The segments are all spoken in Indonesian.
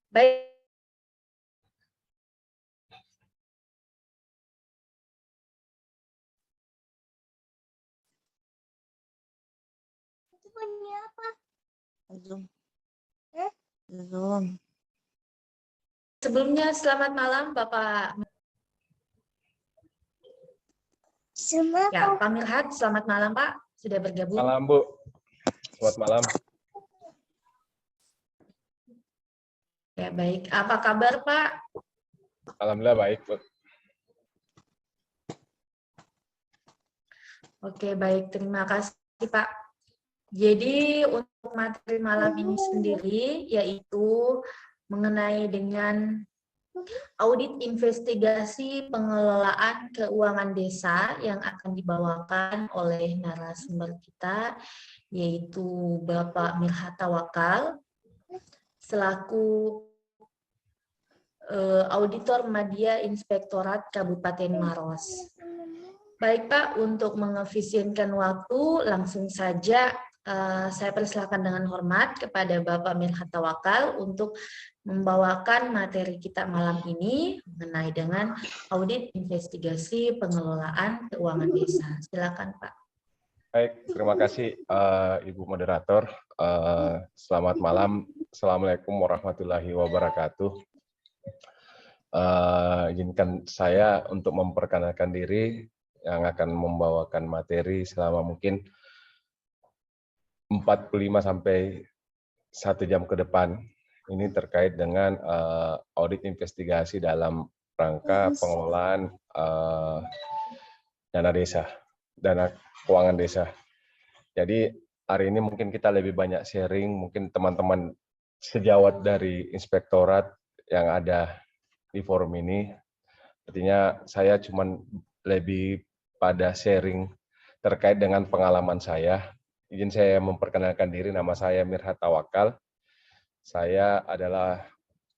Baik. Zoom. Sebelumnya selamat malam Bapak. Ya, Pak Mirhat, selamat malam Pak. Sudah bergabung. Malam Bu. Selamat malam. Ya, baik. Apa kabar Pak? Alhamdulillah baik Bu. Oke, baik. Terima kasih Pak. Jadi untuk materi malam ini sendiri yaitu mengenai dengan audit investigasi pengelolaan keuangan desa yang akan dibawakan oleh narasumber kita, yaitu Bapak Mirhat Tawakal, selaku Auditor Madya Inspektorat Kabupaten Maros. Baik Pak, untuk mengefisienkan waktu, langsung saja saya persilakan dengan hormat kepada Bapak Mirhat Tawakal untuk membawakan materi kita malam ini mengenai dengan audit investigasi pengelolaan keuangan desa. Silakan Pak. Baik, terima kasih Ibu Moderator. Selamat malam. Assalamualaikum warahmatullahi wabarakatuh. Izinkan saya untuk memperkenalkan diri yang akan membawakan materi selama mungkin 45 sampai 1 jam ke depan. Ini terkait dengan audit investigasi dalam rangka pengelolaan dana desa, dana keuangan desa. Jadi hari ini mungkin kita lebih banyak sharing, mungkin teman-teman sejawat dari inspektorat yang ada di forum ini. Artinya saya cuman lebih pada sharing terkait dengan pengalaman saya. Izin saya memperkenalkan diri, nama saya Mirhat Tawakal. Saya adalah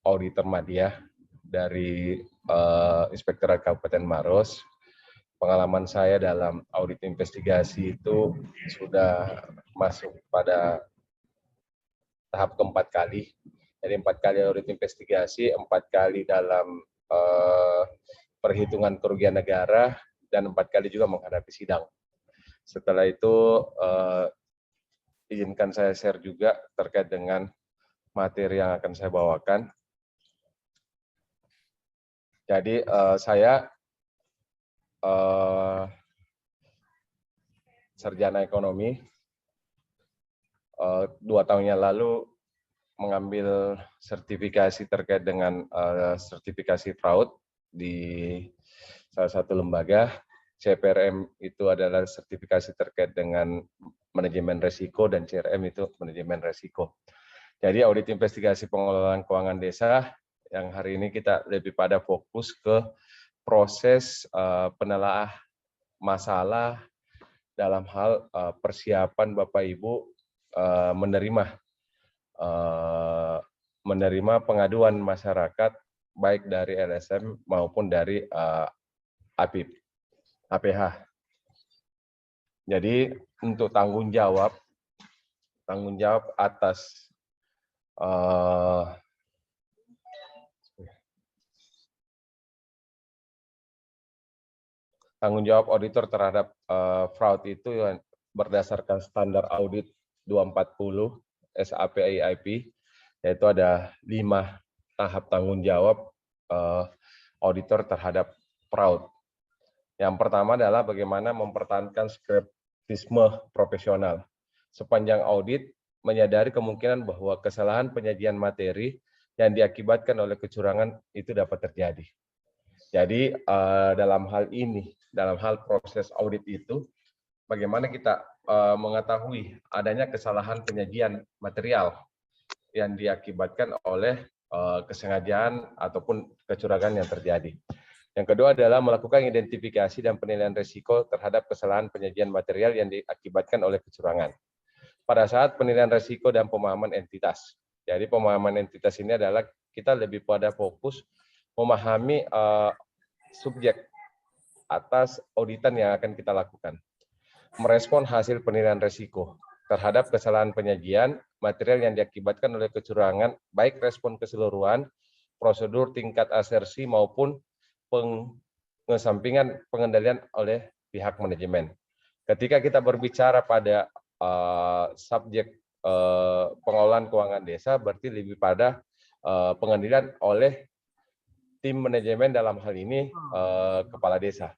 auditor madya dari Inspektorat Kabupaten Maros. Pengalaman saya dalam audit investigasi itu sudah masuk pada tahap keempat kali. Jadi 4 kali audit investigasi, 4 kali dalam perhitungan kerugian negara, dan 4 kali juga menghadapi sidang. Setelah itu izinkan saya share juga terkait dengan materi yang akan saya bawakan. Jadi saya sarjana ekonomi, 2 tahun yang lalu mengambil sertifikasi terkait dengan sertifikasi fraud di salah satu lembaga. CPRM itu adalah sertifikasi terkait dengan manajemen risiko, dan CRM itu manajemen risiko. Jadi audit investigasi pengelolaan keuangan desa yang hari ini kita lebih pada fokus ke proses penelaah masalah dalam hal persiapan Bapak Ibu menerima pengaduan masyarakat baik dari LSM maupun dari APH. Jadi untuk tanggung jawab atas tanggung jawab auditor terhadap fraud itu berdasarkan standar audit 240 SAP AIP, yaitu ada 5 tahap tanggung jawab auditor terhadap fraud. Yang pertama adalah bagaimana mempertahankan skeptisisme profesional. Sepanjang audit, menyadari kemungkinan bahwa kesalahan penyajian materi yang diakibatkan oleh kecurangan itu dapat terjadi. Jadi dalam hal ini, dalam hal proses audit itu, bagaimana kita mengetahui adanya kesalahan penyajian material yang diakibatkan oleh kesengajaan ataupun kecurangan yang terjadi. Yang kedua adalah melakukan identifikasi dan penilaian risiko terhadap kesalahan penyajian material yang diakibatkan oleh kecurangan. Pada saat penilaian risiko dan pemahaman entitas. Jadi pemahaman entitas ini adalah kita lebih pada fokus memahami subjek atas auditan yang akan kita lakukan. Merespon hasil penilaian risiko. terhadap kesalahan penyajian material yang diakibatkan oleh kecurangan, baik respon keseluruhan, prosedur tingkat asersi maupun pengesampingan pengendalian oleh pihak manajemen. Ketika kita berbicara pada subjek pengelolaan keuangan desa, berarti lebih pada pengendalian oleh tim manajemen, dalam hal ini kepala desa.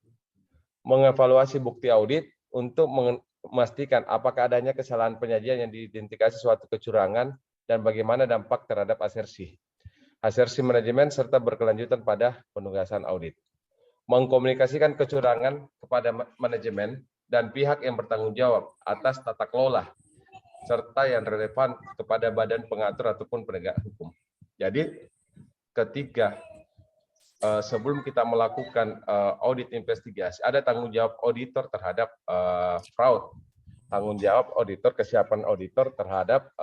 Mengevaluasi bukti audit untuk memastikan apakah adanya kesalahan penyajian yang diidentifikasi suatu kecurangan dan bagaimana dampak terhadap asersi manajemen serta berkelanjutan pada penugasan audit. Mengkomunikasikan kecurangan kepada manajemen dan pihak yang bertanggung jawab atas tata kelola serta yang relevan kepada badan pengatur ataupun penegak hukum. Jadi ketika sebelum kita melakukan audit investigasi, ada tanggung jawab auditor terhadap fraud, tanggung jawab auditor, kesiapan auditor terhadap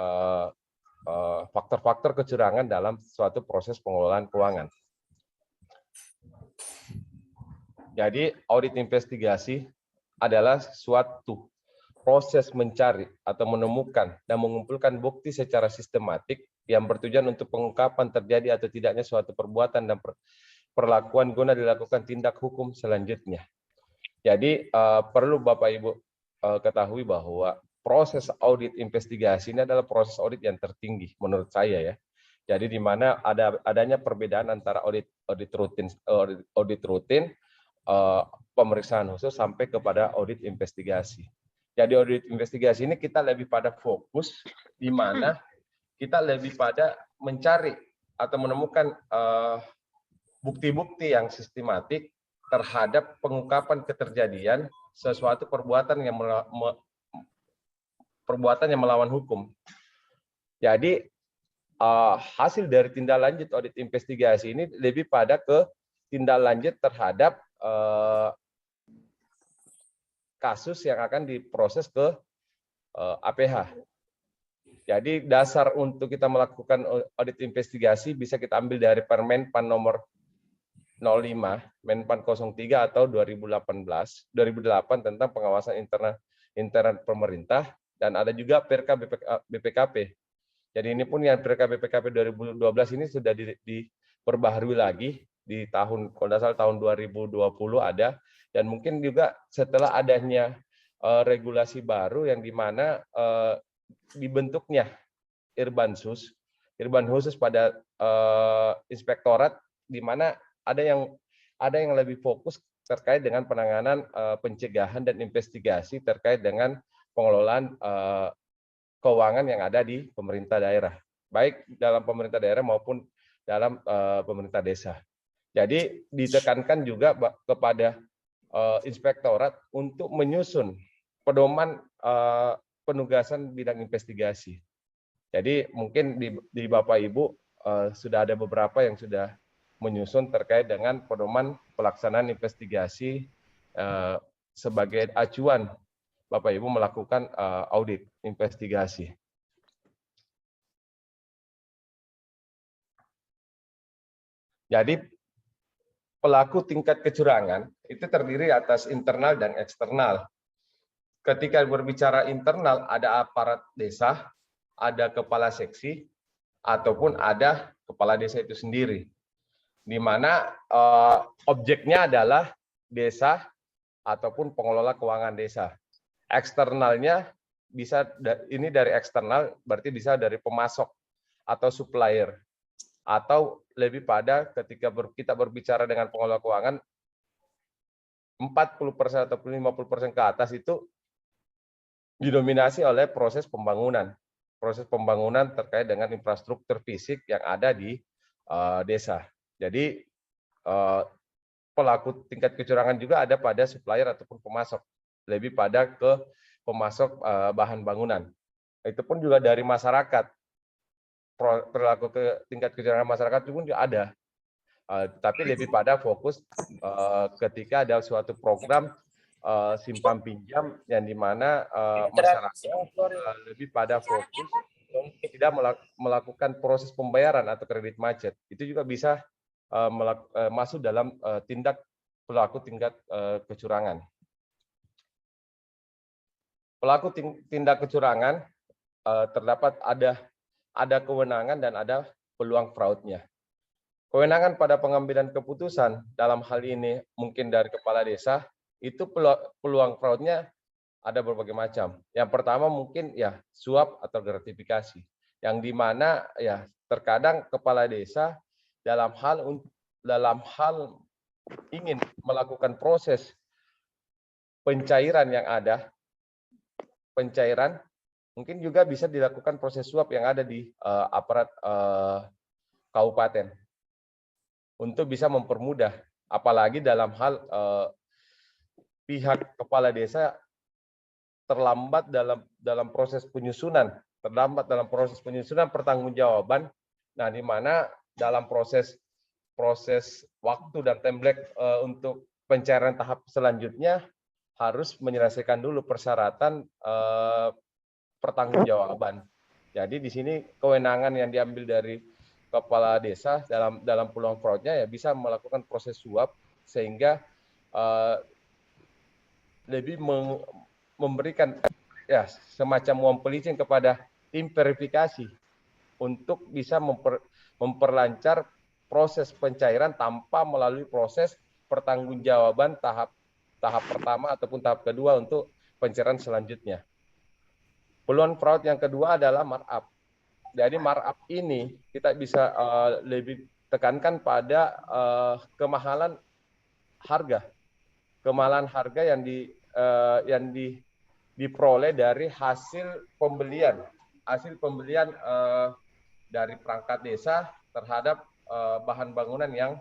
faktor-faktor kecurangan dalam suatu proses pengelolaan keuangan. Jadi audit investigasi adalah suatu proses mencari atau menemukan dan mengumpulkan bukti secara sistematik yang bertujuan untuk pengungkapan terjadi atau tidaknya suatu perbuatan dan perlakuan guna dilakukan tindak hukum selanjutnya. Jadi perlu Bapak Ibu ketahui bahwa proses audit investigasi ini adalah proses audit yang tertinggi menurut saya ya. Jadi di mana adanya perbedaan antara audit rutin, pemeriksaan khusus sampai kepada audit investigasi. Jadi audit investigasi ini kita lebih pada fokus di mana kita lebih pada mencari atau menemukan bukti-bukti yang sistematik terhadap pengungkapan keterjadian sesuatu perbuatan yang melawan hukum. Jadi hasil dari tindak lanjut audit investigasi ini lebih pada ke tindak lanjut terhadap kasus yang akan diproses ke APH. Jadi dasar untuk kita melakukan audit investigasi bisa kita ambil dari Permenpan nomor 05, Menpan 03 atau 2008 tentang pengawasan internal pemerintah, dan ada juga Perka BPKP. Jadi ini pun yang Perka BPKP 2012 ini sudah diperbaharui lagi di tahun, kalau tidak salah tahun 2020 ada, dan mungkin juga setelah adanya regulasi baru yang dimana dibentuknya Irbansus pada inspektorat, di mana ada yang lebih fokus terkait dengan penanganan pencegahan dan investigasi terkait dengan pengelolaan keuangan yang ada di pemerintah daerah, baik dalam pemerintah daerah maupun dalam pemerintah desa. Jadi ditekankan juga kepada inspektorat untuk menyusun pedoman penugasan bidang investigasi. Jadi mungkin di Bapak Ibu sudah ada beberapa yang sudah menyusun terkait dengan pedoman pelaksanaan investigasi sebagai acuan Bapak Ibu melakukan audit investigasi. Jadi pelaku tingkat kecurangan itu terdiri atas internal dan eksternal. Ketika berbicara internal, ada aparat desa, ada kepala seksi, ataupun ada kepala desa itu sendiri, di mana objeknya adalah desa ataupun pengelola keuangan desa. Eksternalnya bisa ini dari eksternal, berarti bisa dari pemasok atau supplier, atau lebih pada ketika kita berbicara dengan pengelola keuangan 40% atau 50% ke atas itu didominasi oleh proses pembangunan terkait dengan infrastruktur fisik yang ada di desa. Jadi pelaku tingkat kecurangan juga ada pada supplier ataupun pemasok, lebih pada ke pemasok bahan bangunan. Itu pun juga dari masyarakat, perilaku tingkat kecurangan masyarakat itu pun juga ada, tapi lebih pada fokus ketika ada suatu program simpan pinjam yang dimana masyarakat lebih pada fokus tidak melakukan proses pembayaran atau kredit macet. Itu juga bisa masuk dalam tindak pelaku tingkat kecurangan. pelaku tindak kecurangan terdapat ada kewenangan dan ada peluang fraudnya. Kewenangan pada pengambilan keputusan dalam hal ini mungkin dari kepala desa, itu peluang fraudnya ada berbagai macam. Yang pertama mungkin ya suap atau gratifikasi, yang dimana ya terkadang kepala desa dalam hal ingin melakukan proses pencairan yang ada, mungkin juga bisa dilakukan proses suap yang ada di aparat kabupaten untuk bisa mempermudah, apalagi dalam hal pihak kepala desa terlambat dalam proses penyusunan, pertanggungjawaban. Nah, di mana dalam proses waktu dan template untuk pencairan tahap selanjutnya harus menyelesaikan dulu persyaratan pertanggungjawaban. Jadi di sini kewenangan yang diambil dari kepala desa dalam peluang fraudnya ya bisa melakukan proses suap sehingga lebih memberikan ya semacam uang pelicin kepada tim verifikasi untuk bisa memperlancar proses pencairan tanpa melalui proses pertanggungjawaban tahap pertama ataupun tahap kedua untuk pencairan selanjutnya. Peluang fraud yang kedua adalah markup. Jadi markup ini kita bisa lebih tekankan pada kemahalan harga yang diperoleh dari hasil pembelian dari perangkat desa terhadap bahan bangunan yang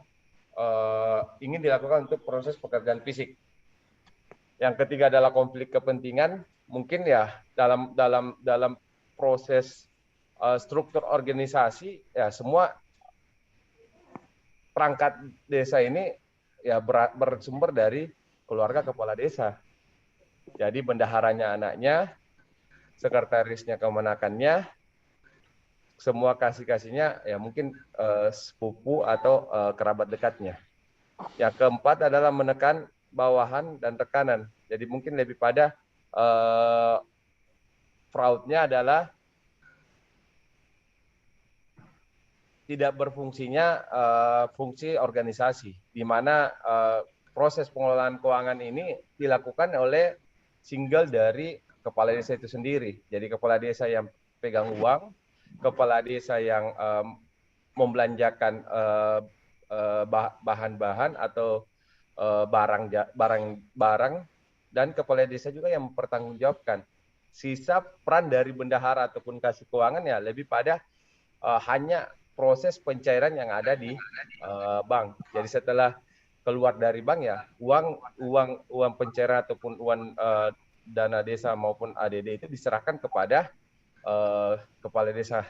ingin dilakukan untuk proses pekerjaan fisik. Yang ketiga adalah konflik kepentingan. Mungkin ya dalam proses struktur organisasi ya semua perangkat desa ini ya bersumber dari keluarga kepala desa. Jadi bendaharanya anaknya, sekretarisnya kemenakannya, semua kasih-kasihnya ya mungkin sepupu atau kerabat dekatnya. Yang keempat adalah menekan bawahan dan tekanan. Jadi mungkin lebih pada fraudnya adalah tidak berfungsinya fungsi organisasi, di mana proses pengelolaan keuangan ini dilakukan oleh single dari kepala desa itu sendiri. Jadi kepala desa yang pegang uang, kepala desa yang membelanjakan bahan-bahan atau barang, dan kepala desa juga yang mempertanggungjawabkan. Sisa peran dari bendahara ataupun kasih keuangan ya lebih pada hanya proses pencairan yang ada di bank. Jadi setelah keluar dari bank ya uang pencairan ataupun uang dana desa maupun ADD itu diserahkan kepada kepala desa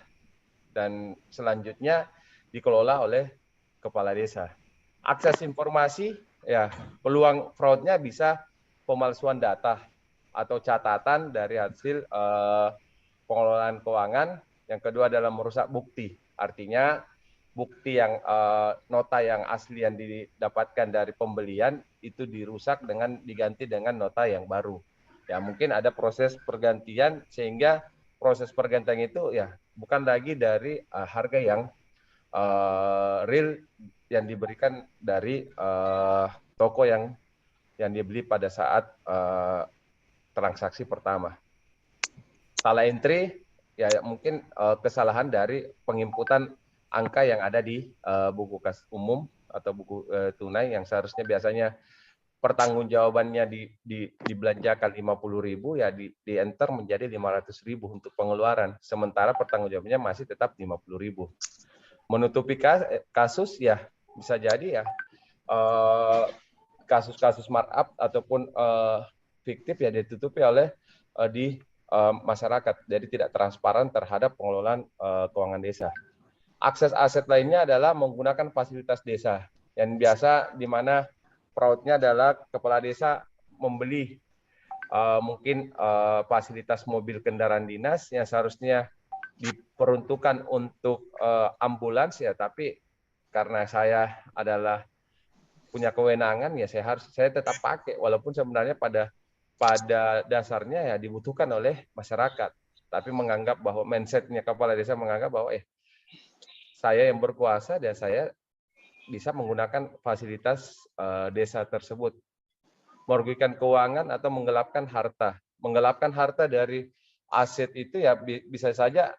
dan selanjutnya dikelola oleh kepala desa. Akses informasi ya peluang fraudnya bisa pemalsuan data atau catatan dari hasil pengelolaan keuangan. Yang kedua adalah merusak bukti. Artinya bukti yang nota yang asli yang didapatkan dari pembelian itu dirusak dengan diganti dengan nota yang baru. Ya mungkin ada proses pergantian sehingga proses pergantian itu ya bukan lagi dari harga yang real yang diberikan dari toko yang dibeli pada saat transaksi pertama. Salah entry ya mungkin kesalahan dari penginputan angka yang ada di buku kas umum atau buku tunai yang seharusnya biasanya pertanggungjawabannya dibelanjakan 50.000 ya di enter menjadi 500.000 untuk pengeluaran, sementara pertanggungjawabannya masih tetap 50.000. Menutupi kasus ya bisa jadi ya kasus-kasus markup ataupun fiktif ya ditutupi oleh di masyarakat, jadi tidak transparan terhadap pengelolaan keuangan desa. Akses aset lainnya adalah menggunakan fasilitas desa yang biasa di mana fraudnya adalah kepala desa membeli mungkin fasilitas mobil kendaraan dinas yang seharusnya diperuntukkan untuk ambulans ya, tapi karena saya adalah punya kewenangan ya saya tetap pakai walaupun sebenarnya pada pada dasarnya ya dibutuhkan oleh masyarakat, tapi menganggap bahwa mindsetnya kepala desa menganggap bahwa saya yang berkuasa dan saya bisa menggunakan fasilitas desa tersebut, merugikan keuangan atau menggelapkan harta. Menggelapkan harta dari aset itu ya bisa saja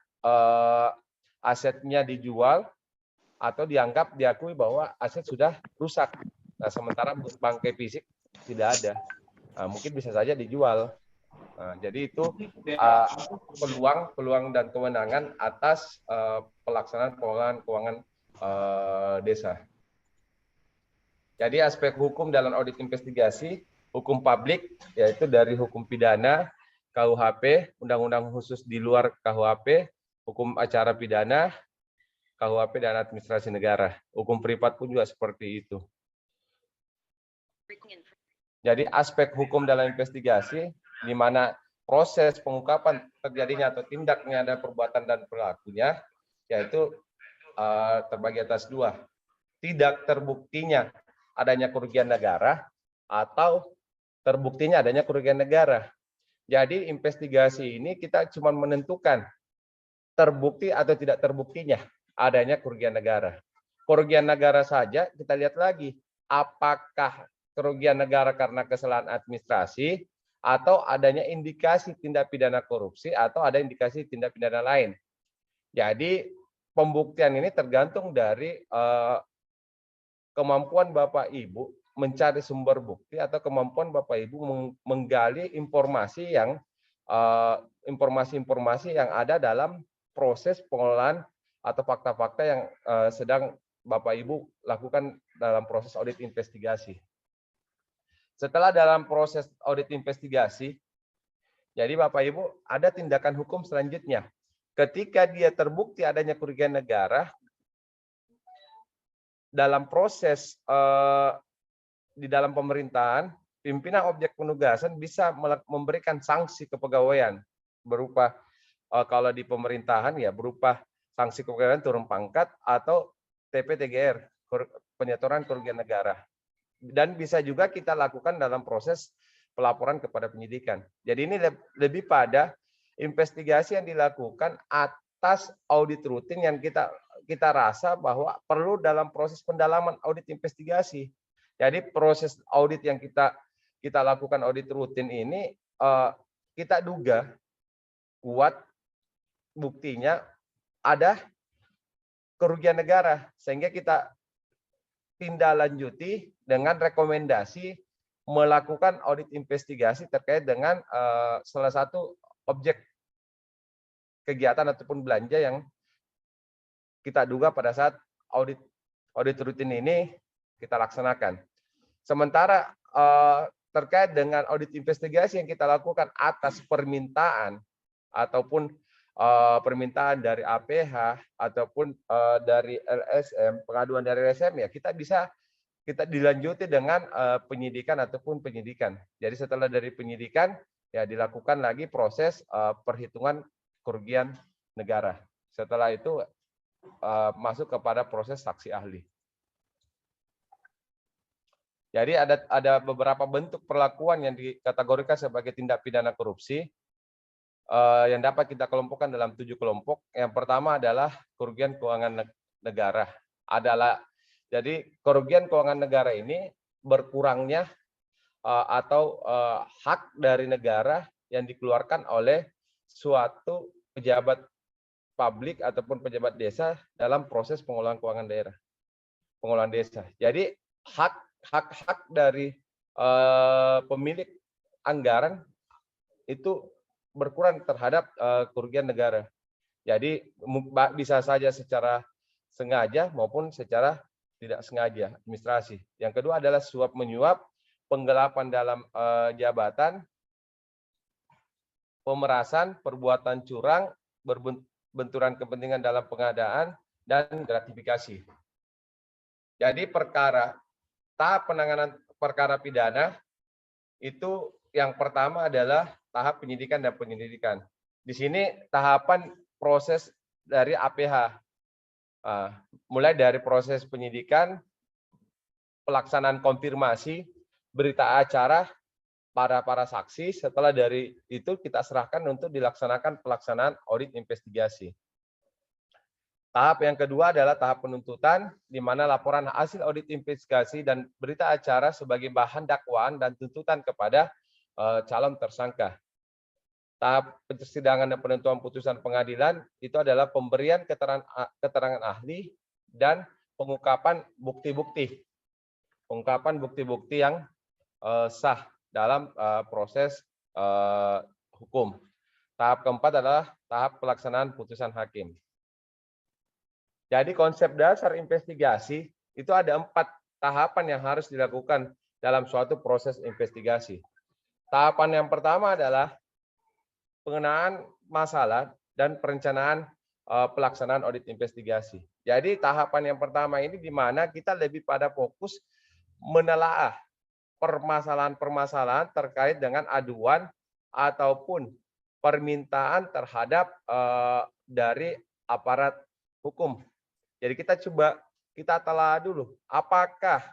asetnya dijual atau diakui bahwa aset sudah rusak. Nah, sementara bangkai fisik tidak ada. Nah, mungkin bisa saja dijual. Nah, jadi itu peluang dan kewenangan atas pelaksanaan pengelolaan keuangan desa. Jadi aspek hukum dalam audit investigasi, hukum publik, yaitu dari hukum pidana, KUHP, undang-undang khusus di luar KUHP, hukum acara pidana, KUHP dan administrasi negara. Hukum privat pun juga seperti itu. Jadi aspek hukum dalam investigasi, di mana proses pengungkapan terjadinya atau tindaknya ada perbuatan dan pelakunya, yaitu terbagi atas dua. Tidak terbuktinya adanya kerugian negara atau terbuktinya adanya kerugian negara. Jadi investigasi ini kita cuma menentukan terbukti atau tidak terbuktinya adanya kerugian negara. Kerugian negara saja kita lihat lagi apakah kerugian negara karena kesalahan administrasi atau adanya indikasi tindak pidana korupsi atau ada indikasi tindak pidana lain. Jadi pembuktian ini tergantung dari kemampuan Bapak Ibu mencari sumber bukti atau kemampuan Bapak Ibu menggali informasi yang informasi-informasi yang ada dalam proses pengelolaan atau fakta-fakta yang sedang Bapak Ibu lakukan dalam proses audit investigasi. Setelah dalam proses audit investigasi, jadi Bapak Ibu ada tindakan hukum selanjutnya. Ketika dia terbukti adanya kerugian negara, dalam proses di dalam pemerintahan, pimpinan objek penugasan bisa memberikan sanksi kepegawaian berupa kalau di pemerintahan ya berupa sanksi kepegawaian turun pangkat atau TP-TGR, penyetoran kerugian negara. Dan bisa juga kita lakukan dalam proses pelaporan kepada penyidikan. Jadi ini lebih pada investigasi yang dilakukan atas audit rutin yang kita rasa bahwa perlu dalam proses pendalaman audit investigasi. Jadi proses audit yang kita lakukan audit rutin ini kita duga kuat buktinya ada kerugian negara sehingga kita tindak lanjuti dengan rekomendasi melakukan audit investigasi terkait dengan salah satu objek kegiatan ataupun belanja yang kita duga pada saat audit rutin ini kita laksanakan. Sementara terkait dengan audit investigasi yang kita lakukan atas permintaan ataupun permintaan dari APH ataupun dari LSM, pengaduan dari LSM ya kita dilanjuti dengan penyidikan ataupun penyidikan. Jadi setelah dari penyidikan ya dilakukan lagi proses perhitungan kerugian negara. Setelah itu masuk kepada proses saksi ahli. Jadi ada beberapa bentuk perlakuan yang dikategorikan sebagai tindak pidana korupsi yang dapat kita kelompokkan dalam 7 kelompok. Yang pertama adalah kerugian keuangan negara. Jadi kerugian keuangan negara ini berkurangnya atau hak dari negara yang dikeluarkan oleh suatu pejabat publik ataupun pejabat desa dalam proses pengelolaan keuangan daerah, pengelolaan desa. Jadi hak dari pemilik anggaran itu berkurang terhadap kerugian negara. Jadi bisa saja secara sengaja maupun secara tidak sengaja administrasi. Yang kedua adalah suap menyuap, penggelapan dalam jabatan, pemerasan, perbuatan curang, benturan kepentingan dalam pengadaan, dan gratifikasi. Jadi tahap penanganan perkara pidana itu yang pertama adalah tahap penyidikan dan penyelidikan. Di sini tahapan proses dari APH. Mulai dari proses penyidikan, pelaksanaan konfirmasi, berita acara, para saksi. Setelah dari itu kita serahkan untuk dilaksanakan pelaksanaan audit investigasi. Tahap yang kedua adalah tahap penuntutan, di mana laporan hasil audit investigasi dan berita acara sebagai bahan dakwaan dan tuntutan kepada calon tersangka. Tahap persidangan dan penentuan putusan pengadilan itu adalah pemberian keterangan ahli dan pengungkapan bukti-bukti. Pengungkapan bukti-bukti yang sah dalam proses hukum. Tahap keempat adalah tahap pelaksanaan putusan hakim. Jadi konsep dasar investigasi itu ada 4 tahapan yang harus dilakukan dalam suatu proses investigasi. Tahapan yang pertama adalah pengenaan masalah dan perencanaan pelaksanaan audit investigasi. Jadi tahapan yang pertama ini di mana kita lebih pada fokus menelaah permasalahan-permasalahan terkait dengan aduan ataupun permintaan terhadap dari aparat hukum. Jadi kita telah dulu apakah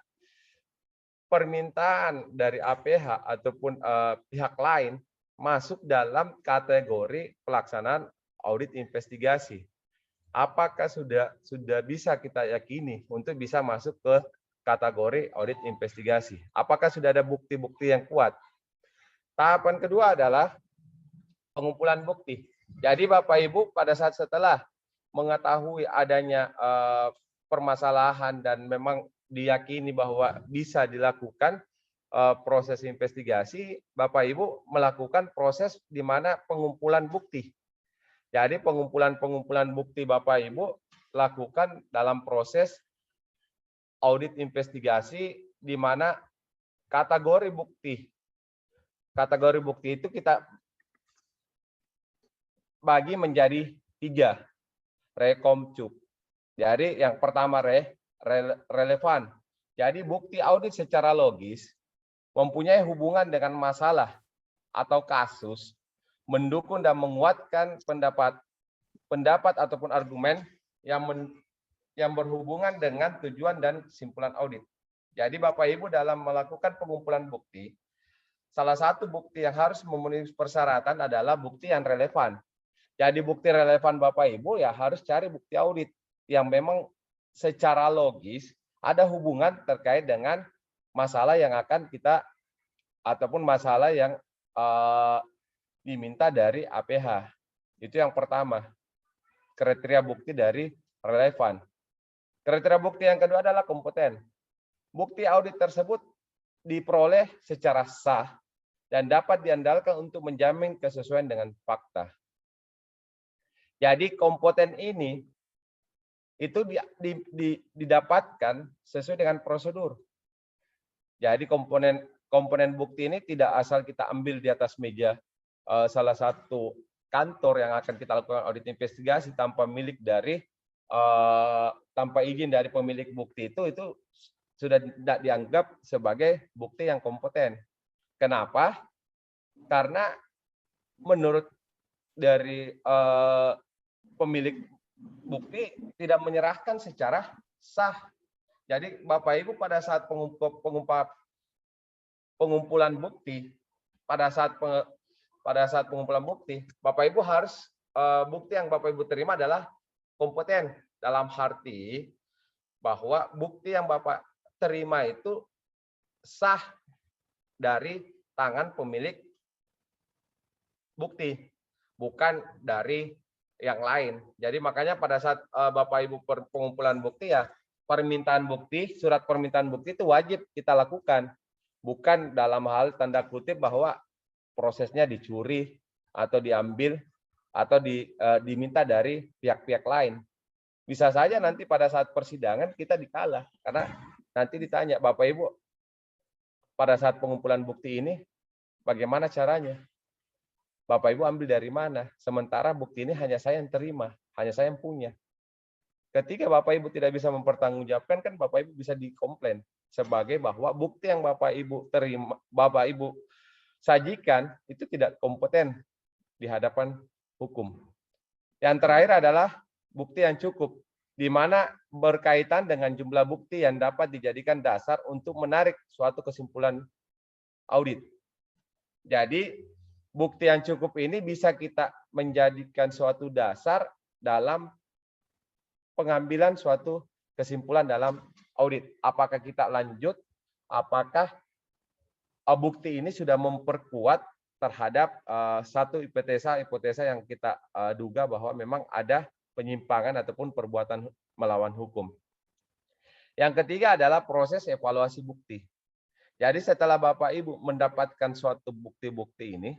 permintaan dari APH ataupun pihak lain masuk dalam kategori pelaksanaan audit investigasi. Apakah sudah bisa kita yakini untuk bisa masuk ke kategori audit investigasi? Apakah sudah ada bukti-bukti yang kuat? Tahapan kedua adalah pengumpulan bukti. Jadi Bapak Ibu pada saat setelah mengetahui adanya permasalahan dan memang diyakini bahwa bisa dilakukan proses investigasi, Bapak Ibu melakukan proses di mana pengumpulan bukti. Jadi pengumpulan bukti Bapak Ibu lakukan dalam proses audit investigasi di mana kategori bukti itu kita bagi menjadi 3. Rekomcuk. Jadi yang pertama relevan. Jadi bukti audit secara logis mempunyai hubungan dengan masalah atau kasus, mendukung dan menguatkan pendapat ataupun argumen yang berhubungan dengan tujuan dan kesimpulan audit. Jadi Bapak Ibu dalam melakukan pengumpulan bukti, salah satu bukti yang harus memenuhi persyaratan adalah bukti yang relevan. Jadi bukti relevan Bapak Ibu ya harus cari bukti audit yang memang secara logis ada hubungan terkait dengan masalah yang akan kita ataupun masalah yang diminta dari APH. Itu yang pertama. Kriteria bukti dari relevan. Kriteria bukti yang kedua adalah kompeten. Bukti audit tersebut diperoleh secara sah dan dapat diandalkan untuk menjamin kesesuaian dengan fakta. Jadi kompeten ini itu didapatkan sesuai dengan prosedur. Jadi komponen bukti ini tidak asal kita ambil di atas meja salah satu kantor yang akan kita lakukan audit investigasi tanpa tanpa izin dari pemilik bukti itu sudah tidak dianggap sebagai bukti yang kompeten. Kenapa? Karena menurut dari pemilik bukti tidak menyerahkan secara sah. Jadi Bapak Ibu pada saat pengumpulan bukti, pada saat pengumpulan bukti, Bapak Ibu harus bukti yang Bapak Ibu terima adalah kompeten dalam arti bahwa bukti yang Bapak terima itu sah dari tangan pemilik bukti, bukan dari yang lain. Jadi makanya pada saat Bapak Ibu pengumpulan bukti ya permintaan bukti, surat permintaan bukti itu wajib kita lakukan. Bukan dalam hal tanda kutip bahwa prosesnya dicuri atau diambil atau diminta dari pihak-pihak lain. Bisa saja nanti pada saat persidangan kita dikalah karena nanti ditanya Bapak Ibu pada saat pengumpulan bukti ini bagaimana caranya? Bapak Ibu ambil dari mana? Sementara bukti ini hanya saya yang terima, hanya saya yang punya. Ketika Bapak Ibu tidak bisa mempertanggungjawabkan, kan Bapak Ibu bisa dikomplain sebagai bahwa bukti yang Bapak Ibu terima, Bapak Ibu sajikan itu tidak kompeten di hadapan hukum. Yang terakhir adalah bukti yang cukup, di mana berkaitan dengan jumlah bukti yang dapat dijadikan dasar untuk menarik suatu kesimpulan audit. Jadi bukti yang cukup ini bisa kita menjadikan suatu dasar dalam pengambilan suatu kesimpulan dalam audit. Apakah kita lanjut, apakah bukti ini sudah memperkuat terhadap satu hipotesa yang kita duga bahwa memang ada penyimpangan ataupun perbuatan melawan hukum. Yang ketiga adalah proses evaluasi bukti. Jadi setelah Bapak Ibu mendapatkan suatu bukti-bukti ini,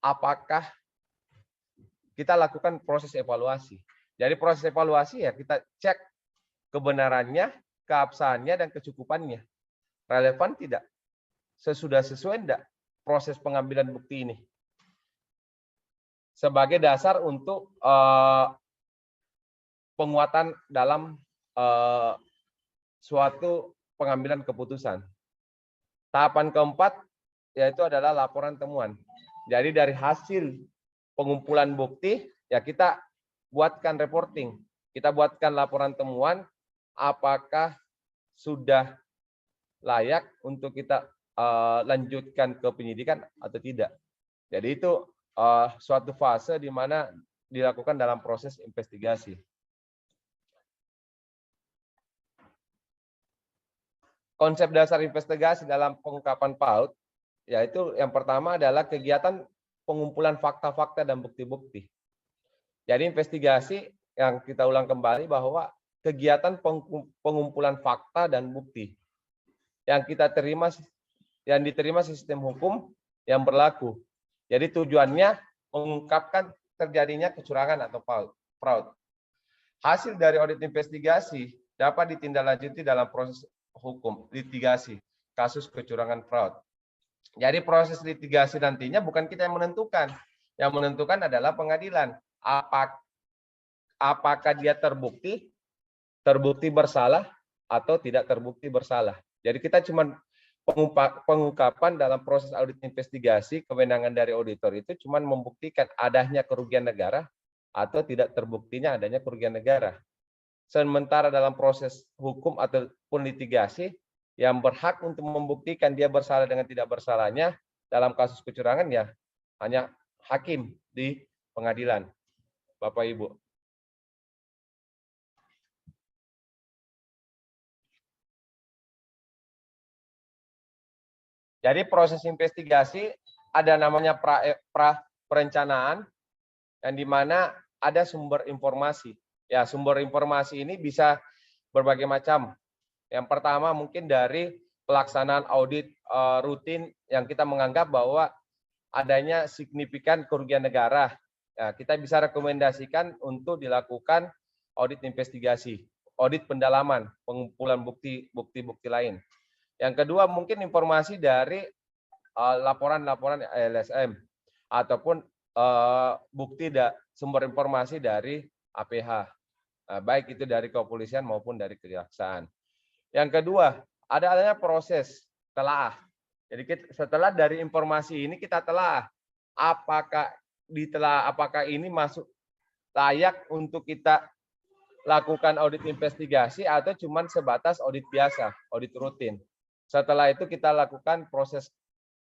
apakah kita lakukan proses evaluasi. Jadi proses evaluasi ya kita cek kebenarannya, keabsahannya, dan kecukupannya. Relevan tidak? Sesuai tidak proses pengambilan bukti ini? Sebagai dasar untuk penguatan dalam suatu pengambilan keputusan. Tahapan keempat yaitu adalah laporan temuan. Jadi dari hasil pengumpulan bukti ya kita buatkan reporting. Kita buatkan laporan temuan apakah sudah layak untuk kita lanjutkan ke penyidikan atau tidak. Jadi itu suatu fase di mana dilakukan dalam proses investigasi. Konsep dasar investigasi dalam pengungkapan PAUD, yaitu yang pertama adalah kegiatan pengumpulan fakta-fakta dan bukti-bukti. Jadi investigasi yang kita ulang kembali bahwa kegiatan pengumpulan fakta dan bukti yang diterima sistem hukum yang berlaku. Jadi tujuannya mengungkapkan terjadinya kecurangan atau fraud. Hasil dari audit investigasi dapat ditindaklanjuti dalam proses hukum litigasi kasus kecurangan fraud. Jadi proses litigasi nantinya bukan kita yang menentukan. Yang menentukan adalah pengadilan. Apakah dia terbukti bersalah atau tidak terbukti bersalah. Jadi kita cuma pengungkapan dalam proses audit investigasi, kewenangan dari auditor itu cuma membuktikan adanya kerugian negara atau tidak terbuktinya adanya kerugian negara. Sementara dalam proses hukum ataupun litigasi, yang berhak untuk membuktikan dia bersalah dengan tidak bersalahnya dalam kasus kecurangan ya hanya hakim di pengadilan, Bapak Ibu. Jadi proses investigasi ada namanya pra perencanaan, yang dimana ada sumber informasi. Ya, sumber informasi ini bisa berbagai macam. Yang pertama mungkin dari pelaksanaan audit rutin yang kita menganggap bahwa adanya signifikan kerugian negara. Ya, kita bisa rekomendasikan untuk dilakukan audit investigasi, audit pendalaman, pengumpulan bukti-bukti lain. Yang kedua mungkin informasi dari laporan-laporan LSM ataupun sumber informasi dari APH. Baik itu dari kepolisian maupun dari kejaksaan. Yang kedua, adanya proses telaah. Jadi setelah dari informasi ini kita telaah apakah ini masuk layak untuk kita lakukan audit investigasi atau cuma sebatas audit biasa, audit rutin. Setelah itu kita lakukan proses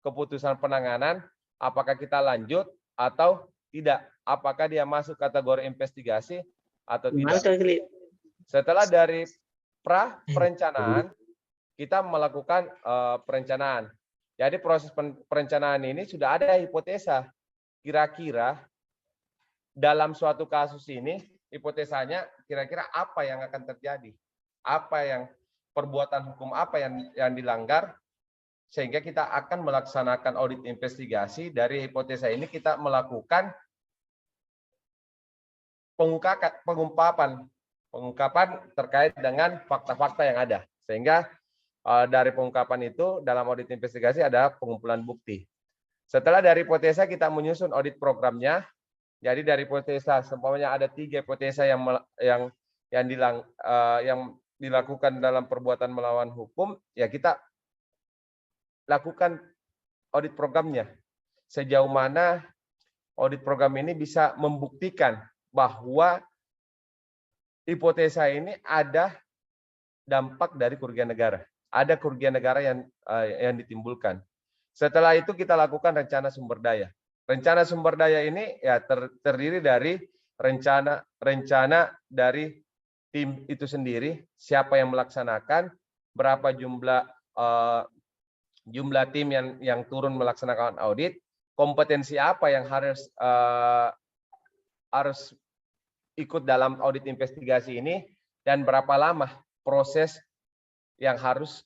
keputusan penanganan, apakah kita lanjut atau tidak, apakah dia masuk kategori investigasi atau tidak. Setelah dari perencanaan, kita melakukan perencanaan. Jadi proses perencanaan ini sudah ada hipotesa. Kira-kira dalam suatu kasus ini, hipotesanya kira-kira apa yang akan terjadi? Apa yang perbuatan hukum apa yang dilanggar? Sehingga kita akan melaksanakan audit investigasi. Dari hipotesa ini kita melakukan pengungkapan terkait dengan fakta-fakta yang ada. Sehingga dari pengungkapan itu dalam audit investigasi ada pengumpulan bukti. Setelah dari hipotesa kita menyusun audit programnya. Jadi dari hipotesa seumpamanya ada 3 hipotesa yang dilakukan dalam perbuatan melawan hukum, ya kita lakukan audit programnya. Sejauh mana audit program ini bisa membuktikan bahwa hipotesa ini ada dampak dari kerugian negara. Ada kerugian negara yang ditimbulkan. Setelah itu kita lakukan rencana sumber daya. Rencana sumber daya ini ya terdiri dari rencana dari tim itu sendiri, siapa yang melaksanakan, berapa jumlah tim yang turun melaksanakan audit, kompetensi apa yang harus ikut dalam audit investigasi ini, dan berapa lama proses yang harus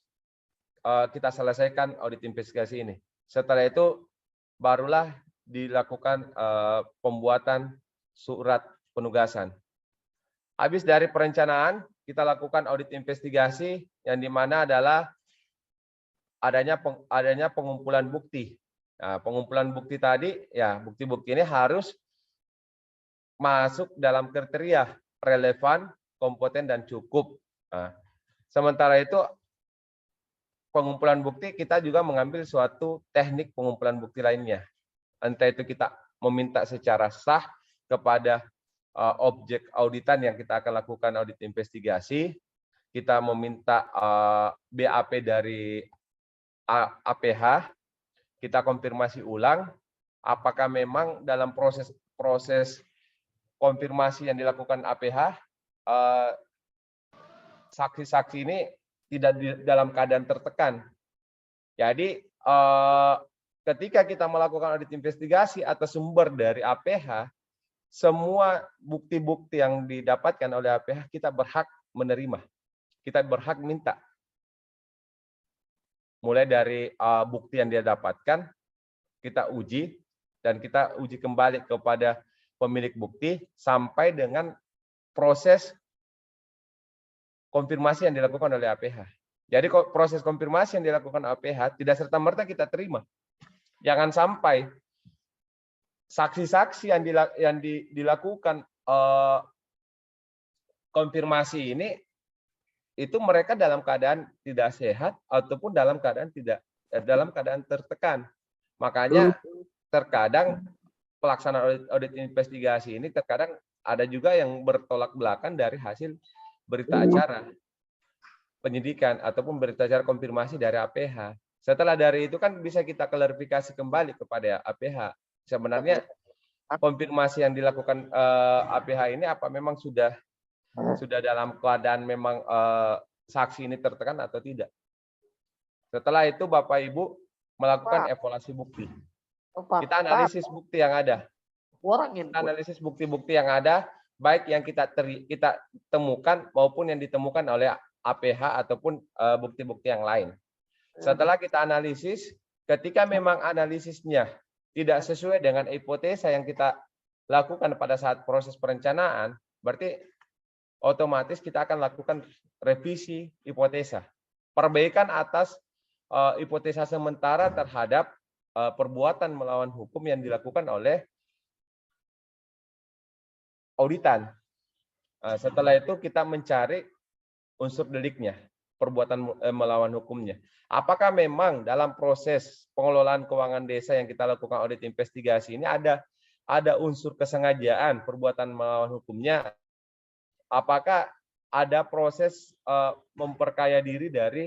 kita selesaikan audit investigasi ini. Setelah itu barulah dilakukan pembuatan surat penugasan. Habis dari perencanaan, kita lakukan audit investigasi yang dimana adalah adanya pengumpulan bukti. Nah, pengumpulan bukti tadi, ya bukti-bukti ini harus masuk dalam kriteria relevan, kompeten, dan cukup. Nah, sementara itu pengumpulan bukti kita juga mengambil suatu teknik pengumpulan bukti lainnya. Entah itu kita meminta secara sah kepada objek auditan yang kita akan lakukan audit investigasi, kita meminta BAP dari APH, kita konfirmasi ulang apakah memang dalam proses konfirmasi yang dilakukan APH saksi-saksi ini tidak dalam keadaan tertekan. Jadi ketika kita melakukan audit investigasi atas sumber dari APH, semua bukti-bukti yang didapatkan oleh APH kita berhak menerima, kita berhak minta. Mulai dari bukti yang dia dapatkan, kita uji, dan kita uji kembali kepada pemilik bukti sampai dengan proses konfirmasi yang dilakukan oleh APH. Jadi proses konfirmasi yang dilakukan APH tidak serta-merta kita terima. Jangan sampai saksi-saksi yang dilakukan konfirmasi ini itu mereka dalam keadaan tidak sehat ataupun dalam keadaan tertekan. Makanya terkadang pelaksanaan audit investigasi ini terkadang ada juga yang bertolak belakang dari hasil berita acara penyidikan ataupun berita acara konfirmasi dari APH. Setelah dari itu kan bisa kita klarifikasi kembali kepada APH. Sebenarnya konfirmasi yang dilakukan APH ini apa memang sudah dalam keadaan memang saksi ini tertekan atau tidak. Setelah itu Bapak Ibu melakukan evaluasi bukti. Kita analisis bukti yang ada. Kita analisis bukti-bukti yang ada, baik yang kita temukan maupun yang ditemukan oleh APH ataupun bukti-bukti yang lain. Setelah kita analisis, ketika memang analisisnya tidak sesuai dengan hipotesa yang kita lakukan pada saat proses perencanaan, berarti otomatis kita akan lakukan revisi hipotesa. Perbaikan atas hipotesa sementara terhadap perbuatan melawan hukum yang dilakukan oleh auditan. Setelah itu kita mencari unsur deliknya, perbuatan melawan hukumnya. Apakah memang dalam proses pengelolaan keuangan desa yang kita lakukan audit investigasi ini ada unsur kesengajaan perbuatan melawan hukumnya? Apakah ada proses memperkaya diri dari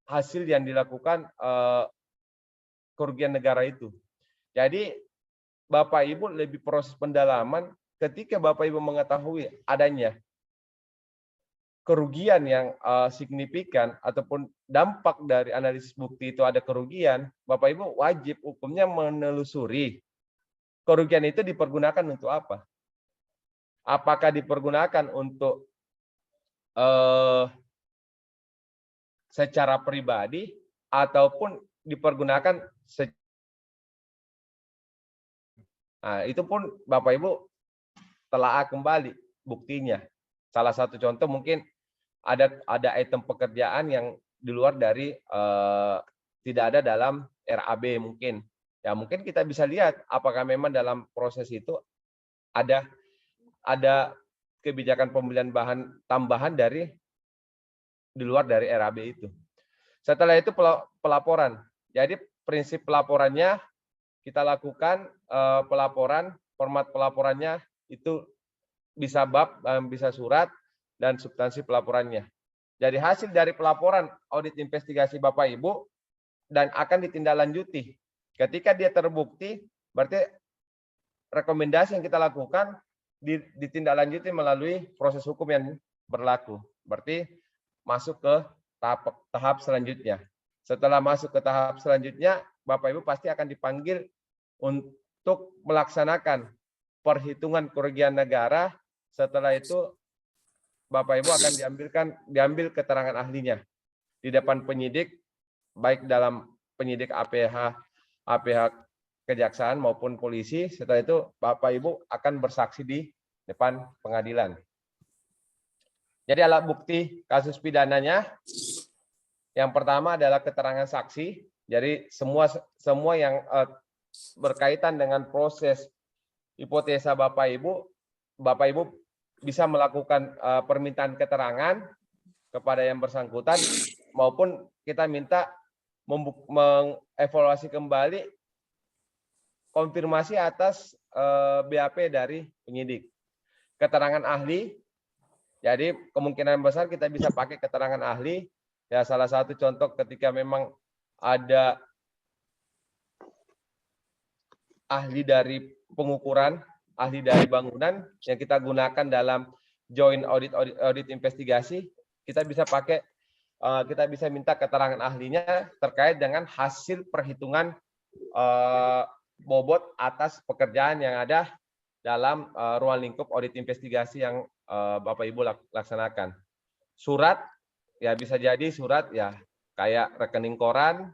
hasil yang dilakukan kerugian negara itu? Jadi Bapak Ibu lebih proses pendalaman ketika Bapak Ibu mengetahui adanya kerugian yang signifikan ataupun dampak dari analisis bukti itu ada kerugian, Bapak Ibu wajib hukumnya menelusuri kerugian itu dipergunakan untuk apa? Apakah dipergunakan untuk secara pribadi ataupun dipergunakan itu pun Bapak Ibu telaah kembali buktinya. Salah satu contoh mungkin ada item pekerjaan yang di luar dari tidak ada dalam RAB mungkin. Ya mungkin kita bisa lihat apakah memang dalam proses itu ada kebijakan pembelian bahan tambahan di luar dari RAB itu. Setelah itu pelaporan. Jadi prinsip pelaporannya kita lakukan pelaporan, format pelaporannya itu bisa bab, bisa surat, dan substansi pelaporannya. Jadi hasil dari pelaporan audit investigasi Bapak Ibu dan akan ditindaklanjuti. Ketika dia terbukti, berarti rekomendasi yang kita lakukan ditindaklanjuti melalui proses hukum yang berlaku. Berarti masuk ke tahap selanjutnya. Setelah masuk ke tahap selanjutnya, Bapak Ibu pasti akan dipanggil untuk melaksanakan perhitungan kerugian negara. Setelah itu Bapak Ibu akan diambil keterangan ahlinya di depan penyidik, baik dalam penyidik APH kejaksaan maupun polisi. Setelah itu Bapak Ibu akan bersaksi di depan pengadilan. Jadi alat bukti kasus pidananya yang pertama adalah keterangan saksi. Jadi semua yang berkaitan dengan proses hipotesa Bapak Ibu bisa melakukan permintaan keterangan kepada yang bersangkutan, maupun kita minta mengevaluasi kembali konfirmasi atas BAP dari penyidik. Keterangan ahli, jadi kemungkinan besar kita bisa pakai keterangan ahli. Ya, salah satu contoh ketika memang ada ahli dari pengukuran, ahli dari bangunan yang kita gunakan dalam joint audit investigasi, kita bisa pakai, kita bisa minta keterangan ahlinya terkait dengan hasil perhitungan bobot atas pekerjaan yang ada dalam ruang lingkup audit investigasi yang Bapak Ibu laksanakan. Surat, ya bisa jadi surat ya kayak rekening koran,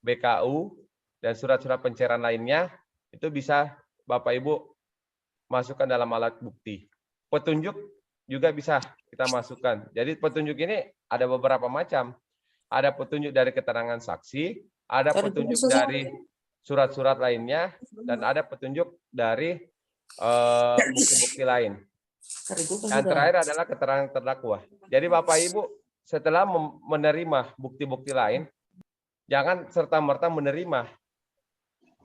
BKU, dan surat-surat pencairan lainnya, itu bisa Bapak Ibu masukkan dalam alat bukti. Petunjuk juga bisa kita masukkan. Jadi petunjuk ini ada beberapa macam. Ada petunjuk dari keterangan saksi, ada petunjuk dari surat-surat lainnya, dan ada petunjuk dari bukti-bukti lain. Yang terakhir adalah keterangan terdakwa. Jadi Bapak Ibu setelah menerima bukti-bukti lain, jangan serta-merta menerima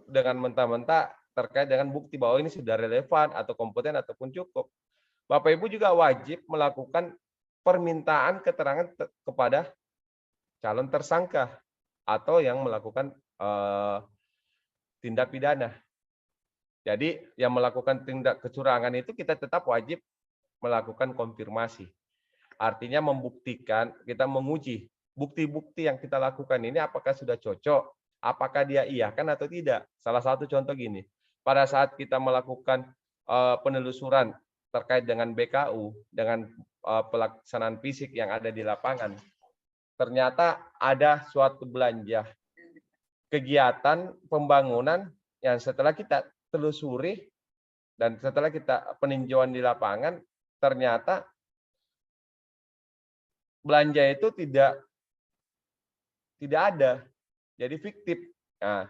dengan mentah-mentah terkait dengan bukti bahwa ini sudah relevan atau kompeten ataupun cukup. Bapak Ibu juga wajib melakukan permintaan keterangan kepada calon tersangka atau yang melakukan tindak pidana. Jadi yang melakukan tindak kecurangan itu kita tetap wajib melakukan konfirmasi. Artinya membuktikan, kita menguji bukti-bukti yang kita lakukan ini apakah sudah cocok, apakah dia iakan atau tidak. Salah satu contoh gini, pada saat kita melakukan penelusuran terkait dengan BKU, dengan pelaksanaan fisik yang ada di lapangan, ternyata ada suatu belanja kegiatan pembangunan yang setelah kita telusuri dan setelah kita peninjauan di lapangan, ternyata belanja itu tidak ada, jadi fiktif. Nah,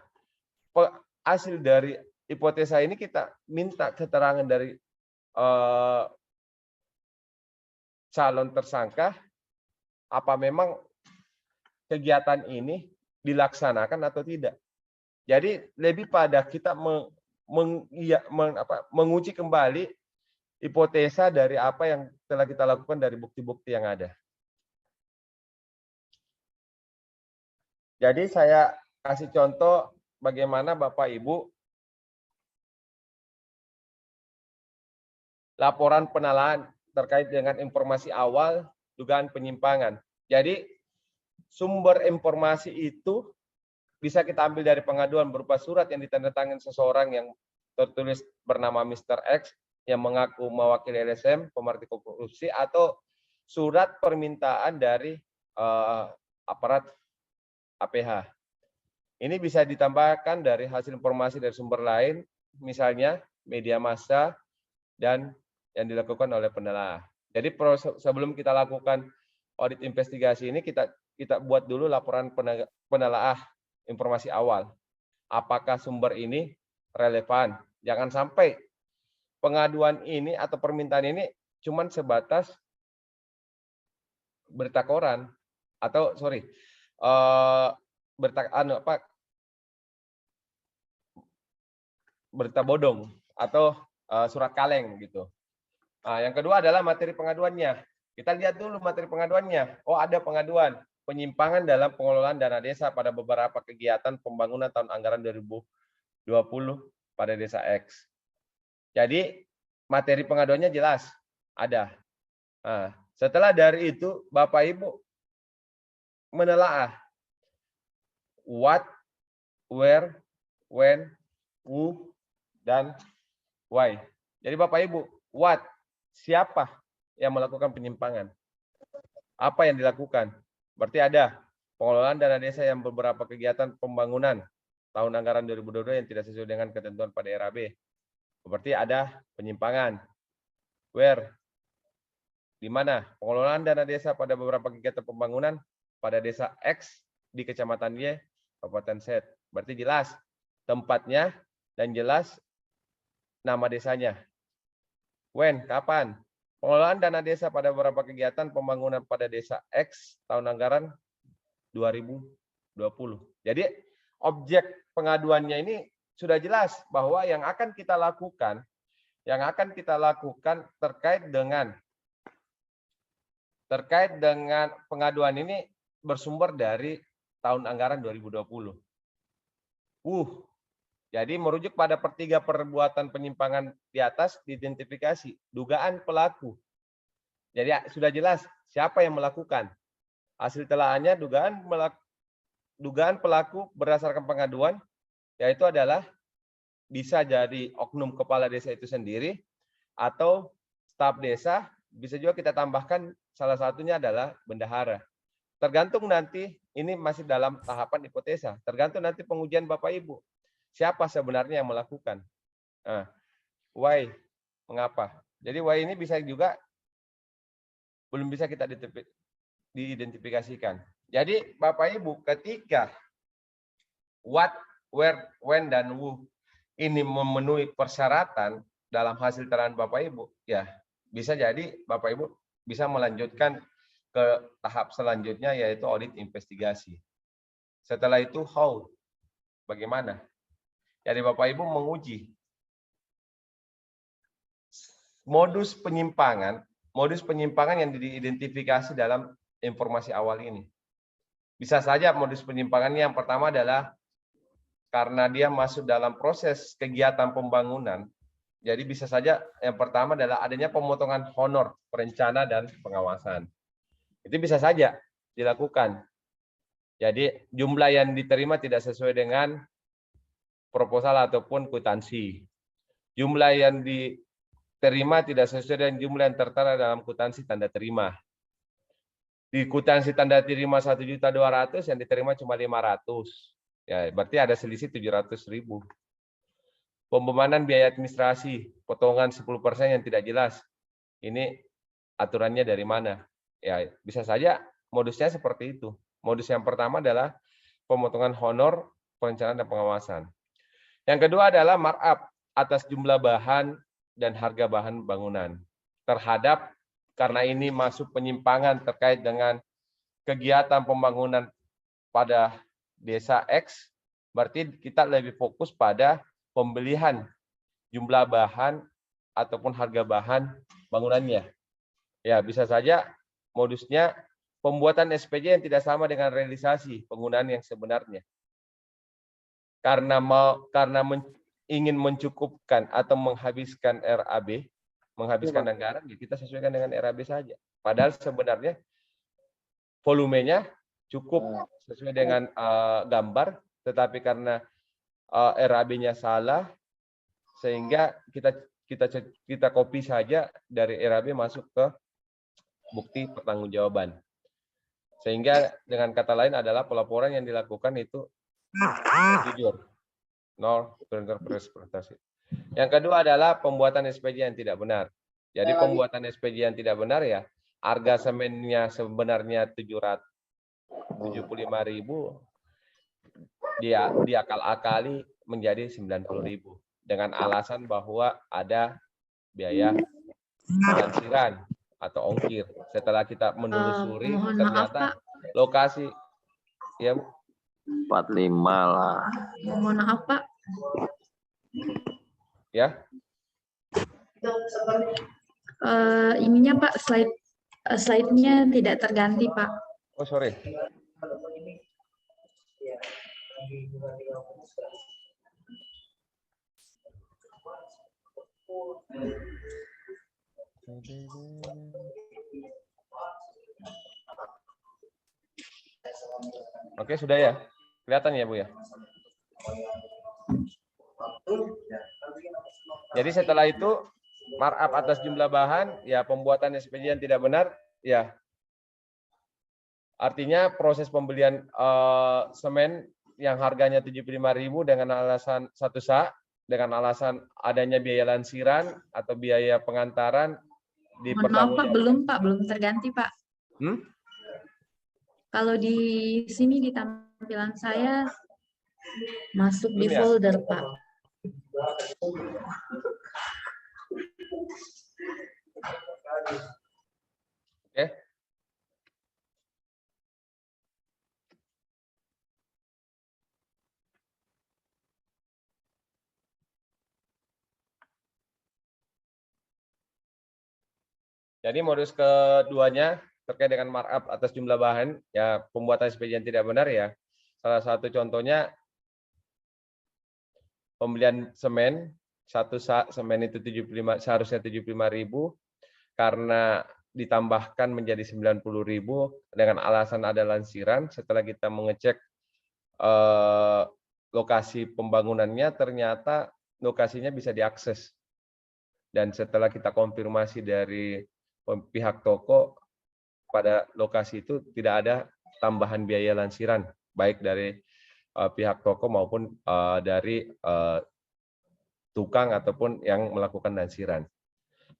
hasil dari hipotesa ini kita minta keterangan dari calon tersangka, apa memang kegiatan ini dilaksanakan atau tidak. Jadi lebih pada kita menguji kembali hipotesa dari apa yang telah kita lakukan dari bukti-bukti yang ada. Jadi saya kasih contoh bagaimana Bapak Ibu laporan penalahan terkait dengan informasi awal dugaan penyimpangan. Jadi sumber informasi itu bisa kita ambil dari pengaduan berupa surat yang ditandatangani seseorang yang tertulis bernama Mr. X yang mengaku mewakili LSM, pemerhati korupsi, atau surat permintaan dari aparat APH. Ini bisa ditambahkan dari hasil informasi dari sumber lain, misalnya media massa dan yang dilakukan oleh penelaah. Jadi sebelum kita lakukan audit investigasi ini, kita buat dulu laporan penelaah informasi awal. Apakah sumber ini relevan? Jangan sampai pengaduan ini atau permintaan ini cuma sebatas berita koran atau berita bodong atau surat kaleng gitu. Nah, yang kedua adalah materi pengaduannya. Kita lihat dulu materi pengaduannya. Oh, ada pengaduan. penyimpangan dalam pengelolaan dana desa pada beberapa kegiatan pembangunan tahun anggaran 2020 pada desa X. Jadi materi pengaduannya jelas ada. Nah, setelah dari itu Bapak Ibu menelaah what, where, when, who, dan why. Jadi Bapak Ibu, what, siapa yang melakukan penyimpangan? Apa yang dilakukan? Berarti ada pengelolaan dana desa yang beberapa kegiatan pembangunan tahun anggaran 2022 yang tidak sesuai dengan ketentuan pada RAB. Berarti ada penyimpangan. Where? Di mana? Pengelolaan dana desa pada beberapa kegiatan pembangunan pada desa X di Kecamatan Y, Kabupaten Z. Berarti jelas tempatnya dan jelas nama desanya. When? Kapan? Pengelolaan dana desa pada beberapa kegiatan pembangunan pada desa X tahun anggaran 2020. Jadi objek pengaduannya ini sudah jelas bahwa yang akan kita lakukan terkait dengan pengaduan ini bersumber dari tahun anggaran 2020. Jadi merujuk pada pertiga perbuatan penyimpangan di atas diidentifikasi dugaan pelaku. Jadi sudah jelas siapa yang melakukan. Hasil telaahnya dugaan pelaku berdasarkan pengaduan yaitu adalah bisa jadi oknum kepala desa itu sendiri atau staf desa, bisa juga kita tambahkan salah satunya adalah bendahara. Tergantung nanti, ini masih dalam tahapan hipotesa, tergantung nanti pengujian Bapak Ibu. Siapa sebenarnya yang melakukan? Nah, why? Mengapa? Jadi why ini bisa juga belum bisa kita diidentifikasikan. Jadi Bapak Ibu ketika what, where, when, dan who ini memenuhi persyaratan dalam hasil telahan Bapak Ibu, ya bisa jadi Bapak Ibu bisa melanjutkan ke tahap selanjutnya yaitu audit investigasi. Setelah itu how? Bagaimana? Jadi Bapak Ibu menguji modus penyimpangan yang diidentifikasi dalam informasi awal ini. Bisa saja modus penyimpangannya yang pertama adalah karena dia masuk dalam proses kegiatan pembangunan. Jadi bisa saja yang pertama adalah adanya pemotongan honor perencana dan pengawasan. Itu bisa saja dilakukan. Jadi jumlah yang diterima tidak sesuai dengan proposal ataupun kwitansi. Jumlah yang diterima tidak sesuai dengan jumlah yang tertera dalam kwitansi tanda terima. Di kwitansi tanda terima 1.200.000 yang diterima cuma 500. Ya, berarti ada selisih 700.000. Pembebanan biaya administrasi, potongan 10% yang tidak jelas. Ini aturannya dari mana? Ya, bisa saja modusnya seperti itu. Modus yang pertama adalah pemotongan honor, perencanaan dan pengawasan. Yang kedua adalah markup atas jumlah bahan dan harga bahan bangunan. Terhadap karena ini masuk penyimpangan terkait dengan kegiatan pembangunan pada desa X, berarti kita lebih fokus pada pembelian jumlah bahan ataupun harga bahan bangunannya. Ya, bisa saja modusnya pembuatan SPJ yang tidak sama dengan realisasi penggunaan yang sebenarnya. Karena ingin mencukupkan atau menghabiskan RAB, menghabiskan anggaran, kita sesuaikan dengan RAB saja. Padahal sebenarnya volumenya cukup sesuai dengan gambar, tetapi karena RAB-nya salah, sehingga kita copy saja dari RAB masuk ke bukti pertanggungjawaban. Sehingga dengan kata lain adalah pelaporan yang dilakukan itu jujur, nol interpretasi. Yang kedua adalah pembuatan SPJ yang tidak benar. Jadi pembuatan SPJ yang tidak benar ya, harga semennya sebenarnya 775.000, dia diakal-akali menjadi 90.000 dengan alasan bahwa ada biaya penansiran atau ongkir. Setelah kita menelusuri ternyata lokasi ya 45 lah. Mohon maaf Pak. Ya. Ininya Pak, slide-nya tidak terganti Pak. Oh, sorry. Oke, sudah ya? Kelihatan ya, Bu ya? Jadi setelah itu markup atas jumlah bahan, ya pembuatan SPJ yang tidak benar, ya artinya proses pembelian semen yang harganya 75.000 dengan alasan satu sak, dengan alasan adanya biaya lansiran atau biaya pengantaran Mohon maaf Pak, belum terganti Pak. Kalau di sini di tampilan saya masuk di folder Pak. Oke. Jadi modus keduanya terkait dengan markup atas jumlah bahan, ya pembuatan SPJ yang tidak benar ya. Salah satu contohnya pembelian semen, satu sak semen itu 75, seharusnya 75.000 karena ditambahkan menjadi 90.000 dengan alasan ada lansiran. Setelah kita mengecek lokasi pembangunannya, ternyata lokasinya bisa diakses. Dan setelah kita konfirmasi dari pihak toko, pada lokasi itu tidak ada tambahan biaya lansiran, baik dari pihak toko maupun dari tukang ataupun yang melakukan lansiran.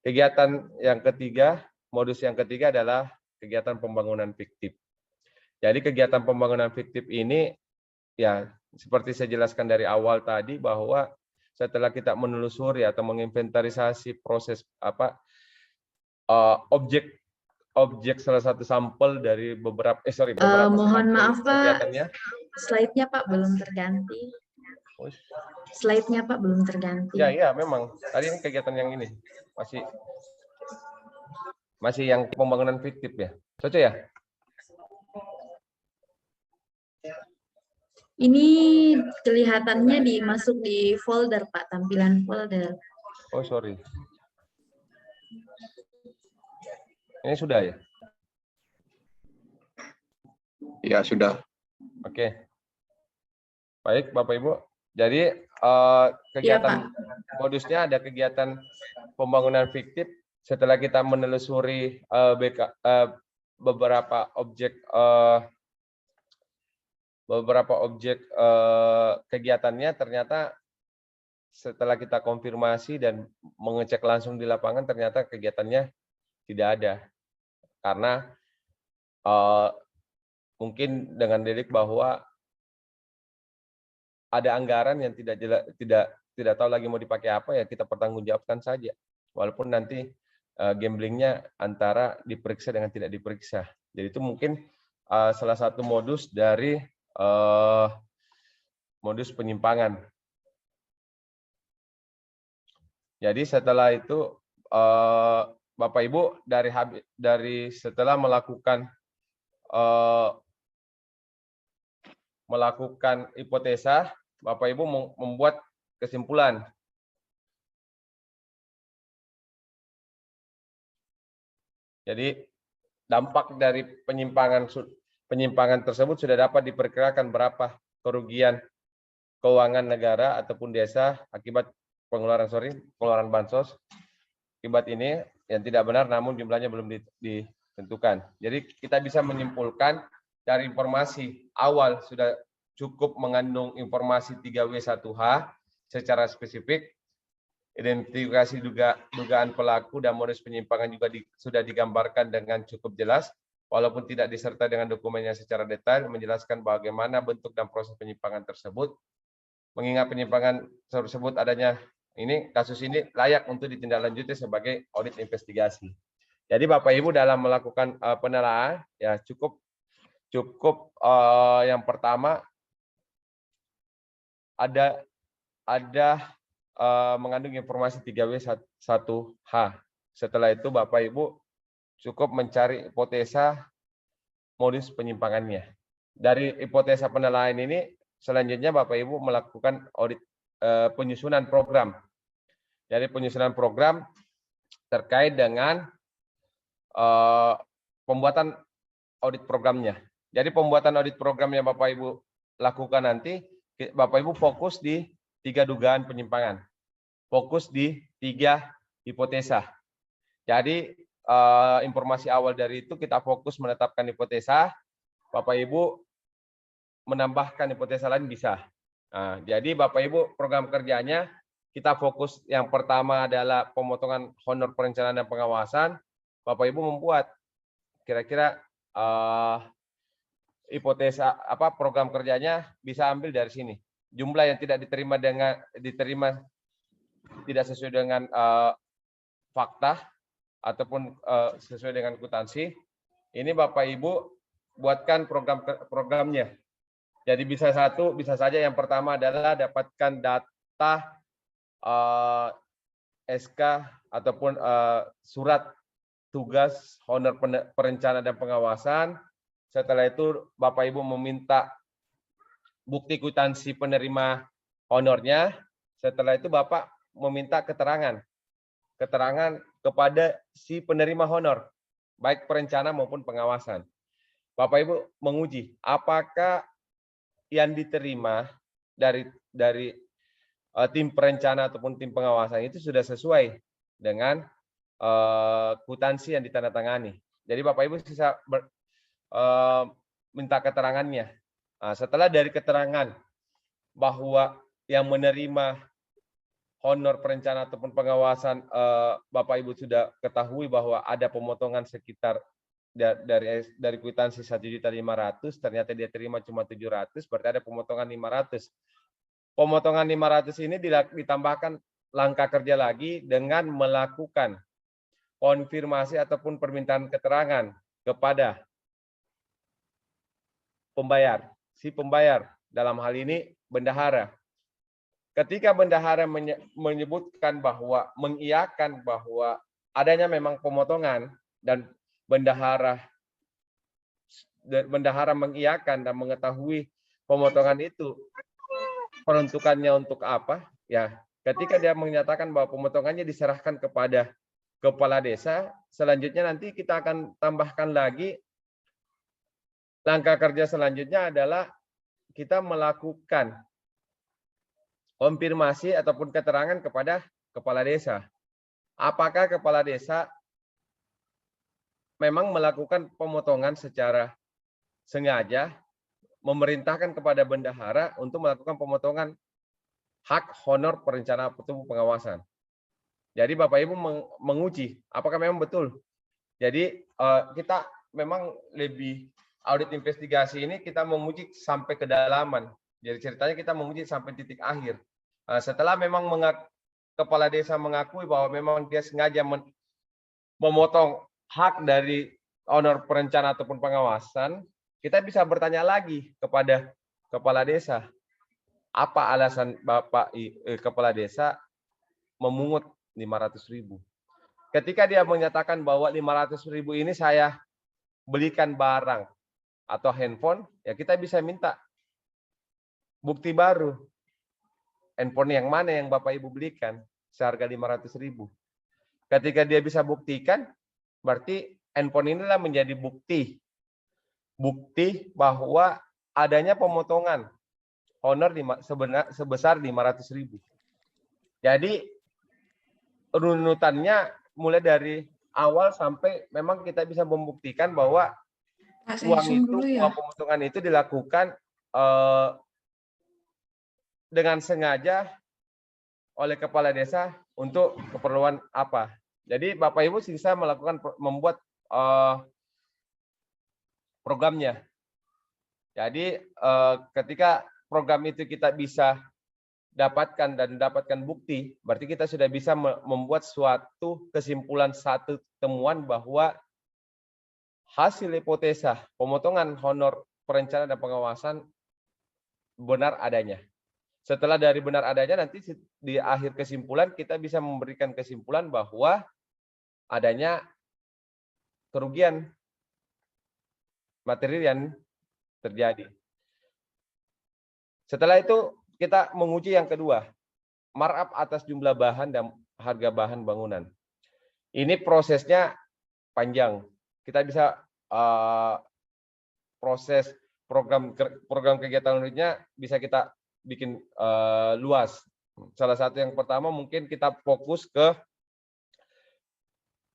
Kegiatan yang ketiga, modus yang ketiga adalah kegiatan pembangunan fiktif. Jadi kegiatan pembangunan fiktif ini, ya seperti saya jelaskan dari awal tadi, bahwa setelah kita menelusuri atau menginventarisasi proses objek salah satu sampel dari beberapa mohon maaf Pak, slide-nya Pak belum terganti. Slide-nya Pak belum terganti. Ya memang tadi ini kegiatan yang ini masih yang pembangunan fiktif ya, cocok ya. Ini kelihatannya dimasuk di folder Pak, tampilan folder. Oh sorry. Ini sudah ya? Ya, sudah. Oke. Baik, Bapak Ibu. Jadi kegiatan modusnya ada kegiatan pembangunan fiktif. Setelah kita menelusuri beberapa objek kegiatannya, ternyata setelah kita konfirmasi dan mengecek langsung di lapangan, ternyata kegiatannya tidak ada. Karena mungkin dengan delik bahwa ada anggaran yang tidak tahu lagi mau dipakai apa, ya kita pertanggungjawabkan saja. Walaupun nanti gamblingnya antara diperiksa dengan tidak diperiksa. Jadi itu mungkin salah satu modus dari modus penyimpangan. Jadi setelah itu Bapak Ibu dari setelah melakukan hipotesa, Bapak Ibu membuat kesimpulan. Jadi dampak dari penyimpangan tersebut sudah dapat diperkirakan berapa kerugian keuangan negara ataupun desa akibat pengeluaran bansos. Akibat ini yang tidak benar, namun jumlahnya belum ditentukan. Jadi kita bisa menyimpulkan dari informasi awal sudah cukup mengandung informasi 3W1H secara spesifik. Identifikasi dugaan pelaku dan modus penyimpangan juga sudah digambarkan dengan cukup jelas, walaupun tidak disertai dengan dokumennya secara detail, menjelaskan bagaimana bentuk dan proses penyimpangan tersebut. Mengingat penyimpangan tersebut adanya kasus ini layak untuk ditindaklanjuti sebagai audit investigasi. Jadi Bapak Ibu dalam melakukan penelaahan, ya cukup yang pertama ada mengandung informasi 3W1H. Setelah itu Bapak Ibu cukup mencari hipotesa modus penyimpangannya. Dari hipotesa penilaian ini, selanjutnya Bapak Ibu melakukan audit penyusunan program. Jadi penyusunan program terkait dengan pembuatan audit programnya. Jadi pembuatan audit programnya Bapak Ibu lakukan nanti, Bapak Ibu fokus di 3 dugaan penyimpangan. Fokus di 3 hipotesa. Jadi informasi awal dari itu kita fokus menetapkan hipotesa, Bapak Ibu menambahkan hipotesa lain bisa. Nah, jadi Bapak Ibu program kerjanya kita fokus yang pertama adalah pemotongan honor perencanaan dan pengawasan. Bapak Ibu membuat kira-kira hipotesa program kerjanya bisa ambil dari sini. Jumlah yang tidak diterima tidak sesuai dengan fakta ataupun sesuai dengan kwitansi. Ini Bapak Ibu buatkan programnya. Jadi bisa saja yang pertama adalah dapatkan data SK ataupun surat tugas honor perencanaan dan pengawasan. Setelah itu Bapak Ibu meminta bukti kwitansi penerima honornya. Setelah itu Bapak meminta keterangan kepada si penerima honor, baik perencana maupun pengawasan. Bapak Ibu menguji apakah yang diterima dari tim perencana ataupun tim pengawasan itu sudah sesuai dengan kwitansi yang ditandatangani. Jadi Bapak Ibu bisa minta keterangannya. Nah, setelah dari keterangan bahwa yang menerima honor perencana ataupun pengawasan Bapak Ibu sudah ketahui bahwa ada pemotongan sekitar dari kwitansi 1.500.000, ternyata dia terima cuma 700, berarti ada pemotongan 500. Pemotongan 500 ini ditambahkan langkah kerja lagi dengan melakukan konfirmasi ataupun permintaan keterangan kepada pembayar. Si pembayar dalam hal ini bendahara. Ketika bendahara menyebutkan bahwa mengiyakan bahwa adanya memang pemotongan dan bendahara mengiyakan dan mengetahui pemotongan itu peruntukannya untuk apa, ya ketika dia menyatakan bahwa pemotongannya diserahkan kepada kepala desa, selanjutnya nanti kita akan tambahkan lagi langkah kerja selanjutnya adalah kita melakukan konfirmasi ataupun keterangan kepada kepala desa. Apakah kepala desa memang melakukan pemotongan secara sengaja, memerintahkan kepada bendahara untuk melakukan pemotongan hak honor perencanaan ataupun pengawasan. Jadi Bapak Ibu menguji apakah memang betul. Jadi kita memang lebih audit investigasi ini kita menguji sampai kedalaman. Jadi ceritanya kita menguji sampai titik akhir. Setelah memang kepala desa mengakui bahwa memang dia sengaja memotong hak dari honor perencanaan ataupun pengawasan, kita bisa bertanya lagi kepada kepala desa, apa alasan Bapak kepala desa memungut 500.000? Ketika dia menyatakan bahwa 500.000 ini saya belikan barang atau handphone, ya kita bisa minta bukti baru. Handphone yang mana yang Bapak Ibu belikan seharga 500.000? Ketika dia bisa buktikan, berarti handphone inilah menjadi bukti bahwa adanya pemotongan honor sebesar 500.000. Jadi runutannya mulai dari awal sampai memang kita bisa membuktikan bahwa uang pemotongan itu dilakukan dengan sengaja oleh kepala desa untuk keperluan apa. Jadi Bapak Ibu bisa membuat programnya. Jadi ketika program itu kita bisa dapatkan bukti, berarti kita sudah bisa membuat suatu kesimpulan, satu temuan bahwa hasil hipotesa pemotongan honor perencanaan dan pengawasan benar adanya. Setelah dari benar adanya, nanti di akhir kesimpulan kita bisa memberikan kesimpulan bahwa adanya kerugian. material yang terjadi. Setelah itu kita menguji yang kedua, markup atas jumlah bahan dan harga bahan bangunan. Ini prosesnya panjang. Kita bisa proses program kegiatan unitnya bisa kita bikin luas. Salah satu yang pertama mungkin kita fokus ke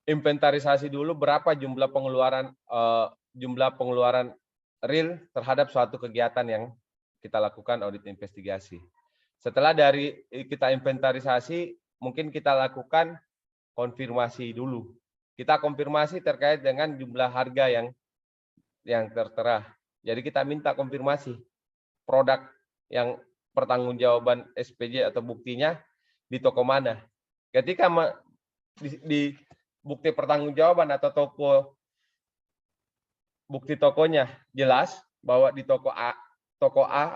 inventarisasi dulu berapa jumlah pengeluaran real terhadap suatu kegiatan yang kita lakukan audit investigasi. Setelah dari kita inventarisasi, mungkin kita lakukan konfirmasi dulu. Kita konfirmasi terkait dengan jumlah harga yang tertera. Jadi kita minta konfirmasi produk yang pertanggungjawaban SPJ atau buktinya di toko mana. Ketika di bukti pertanggungjawaban atau bukti tokonya jelas bahwa di toko A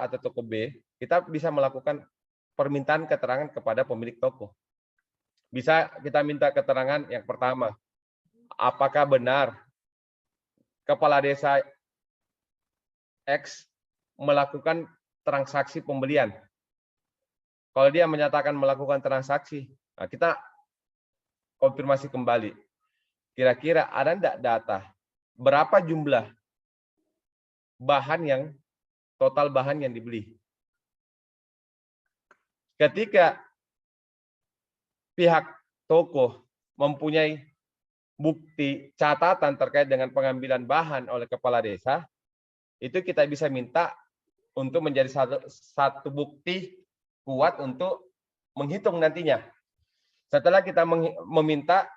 atau toko B, kita bisa melakukan permintaan keterangan kepada pemilik toko. Bisa kita minta keterangan yang pertama, apakah benar kepala desa X melakukan transaksi pembelian? Kalau dia menyatakan melakukan transaksi, nah kita konfirmasi kembali. Kira-kira ada enggak data berapa jumlah total bahan yang dibeli? Ketika pihak toko mempunyai bukti catatan terkait dengan pengambilan bahan oleh kepala desa, itu kita bisa minta untuk menjadi satu bukti kuat untuk menghitung nantinya. Setelah kita meminta,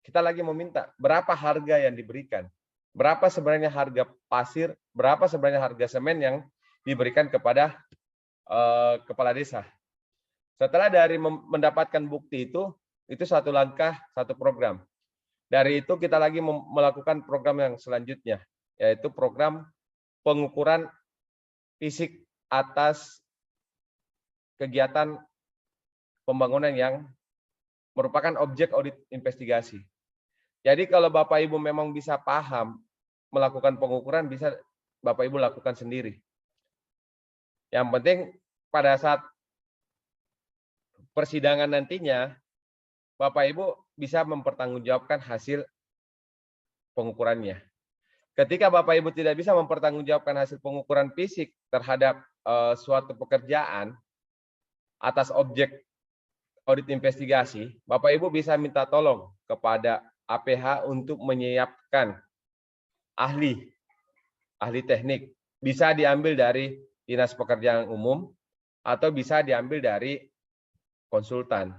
kita lagi meminta berapa harga yang diberikan, berapa sebenarnya harga pasir, berapa sebenarnya harga semen yang diberikan kepada kepala desa. Setelah dari mendapatkan bukti itu satu langkah, satu program. Dari itu kita lagi melakukan program yang selanjutnya, yaitu program pengukuran fisik atas kegiatan pembangunan yang merupakan objek audit investigasi. Jadi kalau Bapak Ibu memang bisa paham melakukan pengukuran, bisa Bapak Ibu lakukan sendiri. Yang penting pada saat persidangan nantinya, Bapak Ibu bisa mempertanggungjawabkan hasil pengukurannya. Ketika Bapak Ibu tidak bisa mempertanggungjawabkan hasil pengukuran fisik terhadap suatu pekerjaan atas objek audit investigasi, Bapak Ibu bisa minta tolong kepada APH untuk menyiapkan ahli teknik. Bisa diambil dari Dinas Pekerjaan Umum atau bisa diambil dari konsultan.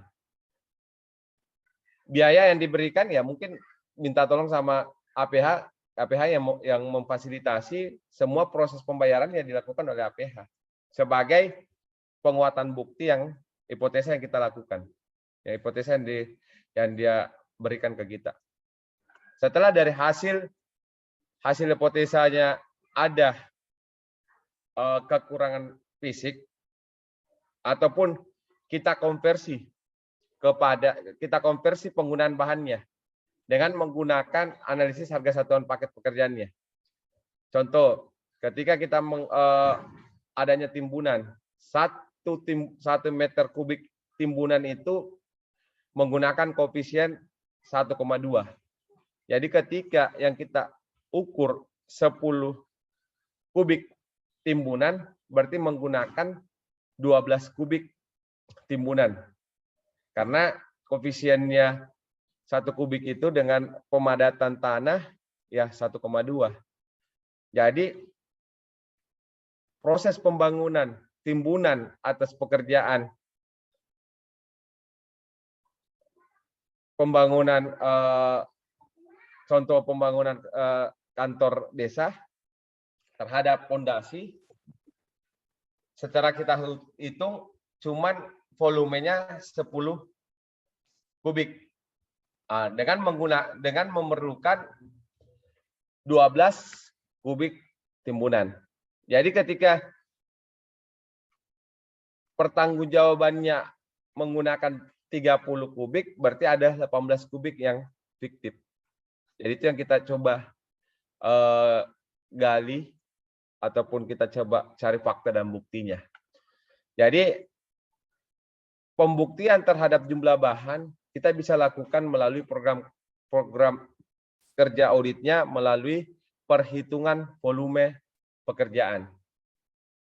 Biaya yang diberikan ya mungkin minta tolong sama APH yang memfasilitasi semua proses pembayaran yang dilakukan oleh APH sebagai penguatan bukti yang hipotesa yang kita lakukan, ya hipotesa yang dia berikan ke kita. Setelah dari hasil hipotesanya ada kekurangan fisik ataupun kita konversi penggunaan bahannya dengan menggunakan analisis harga satuan paket pekerjaannya. Contoh, ketika kita adanya timbunan, 1 meter kubik timbunan itu menggunakan koefisien 1,2. Jadi ketika yang kita ukur 10 kubik timbunan, berarti menggunakan 12 kubik timbunan. Karena koefisiennya 1 kubik itu dengan pemadatan tanah ya 1,2. Jadi proses pembangunan timbunan atas pekerjaan contoh pembangunan kantor desa terhadap fondasi, secara kita hitung cuman volumenya 10 kubik. Dengan memerlukan 12 kubik timbunan. Jadi ketika pertanggungjawabannya menggunakan 30 kubik, berarti ada 18 kubik yang fiktif. Jadi itu yang kita coba gali ataupun kita coba cari fakta dan buktinya. Jadi pembuktian terhadap jumlah bahan kita bisa lakukan melalui program kerja auditnya melalui perhitungan volume pekerjaan.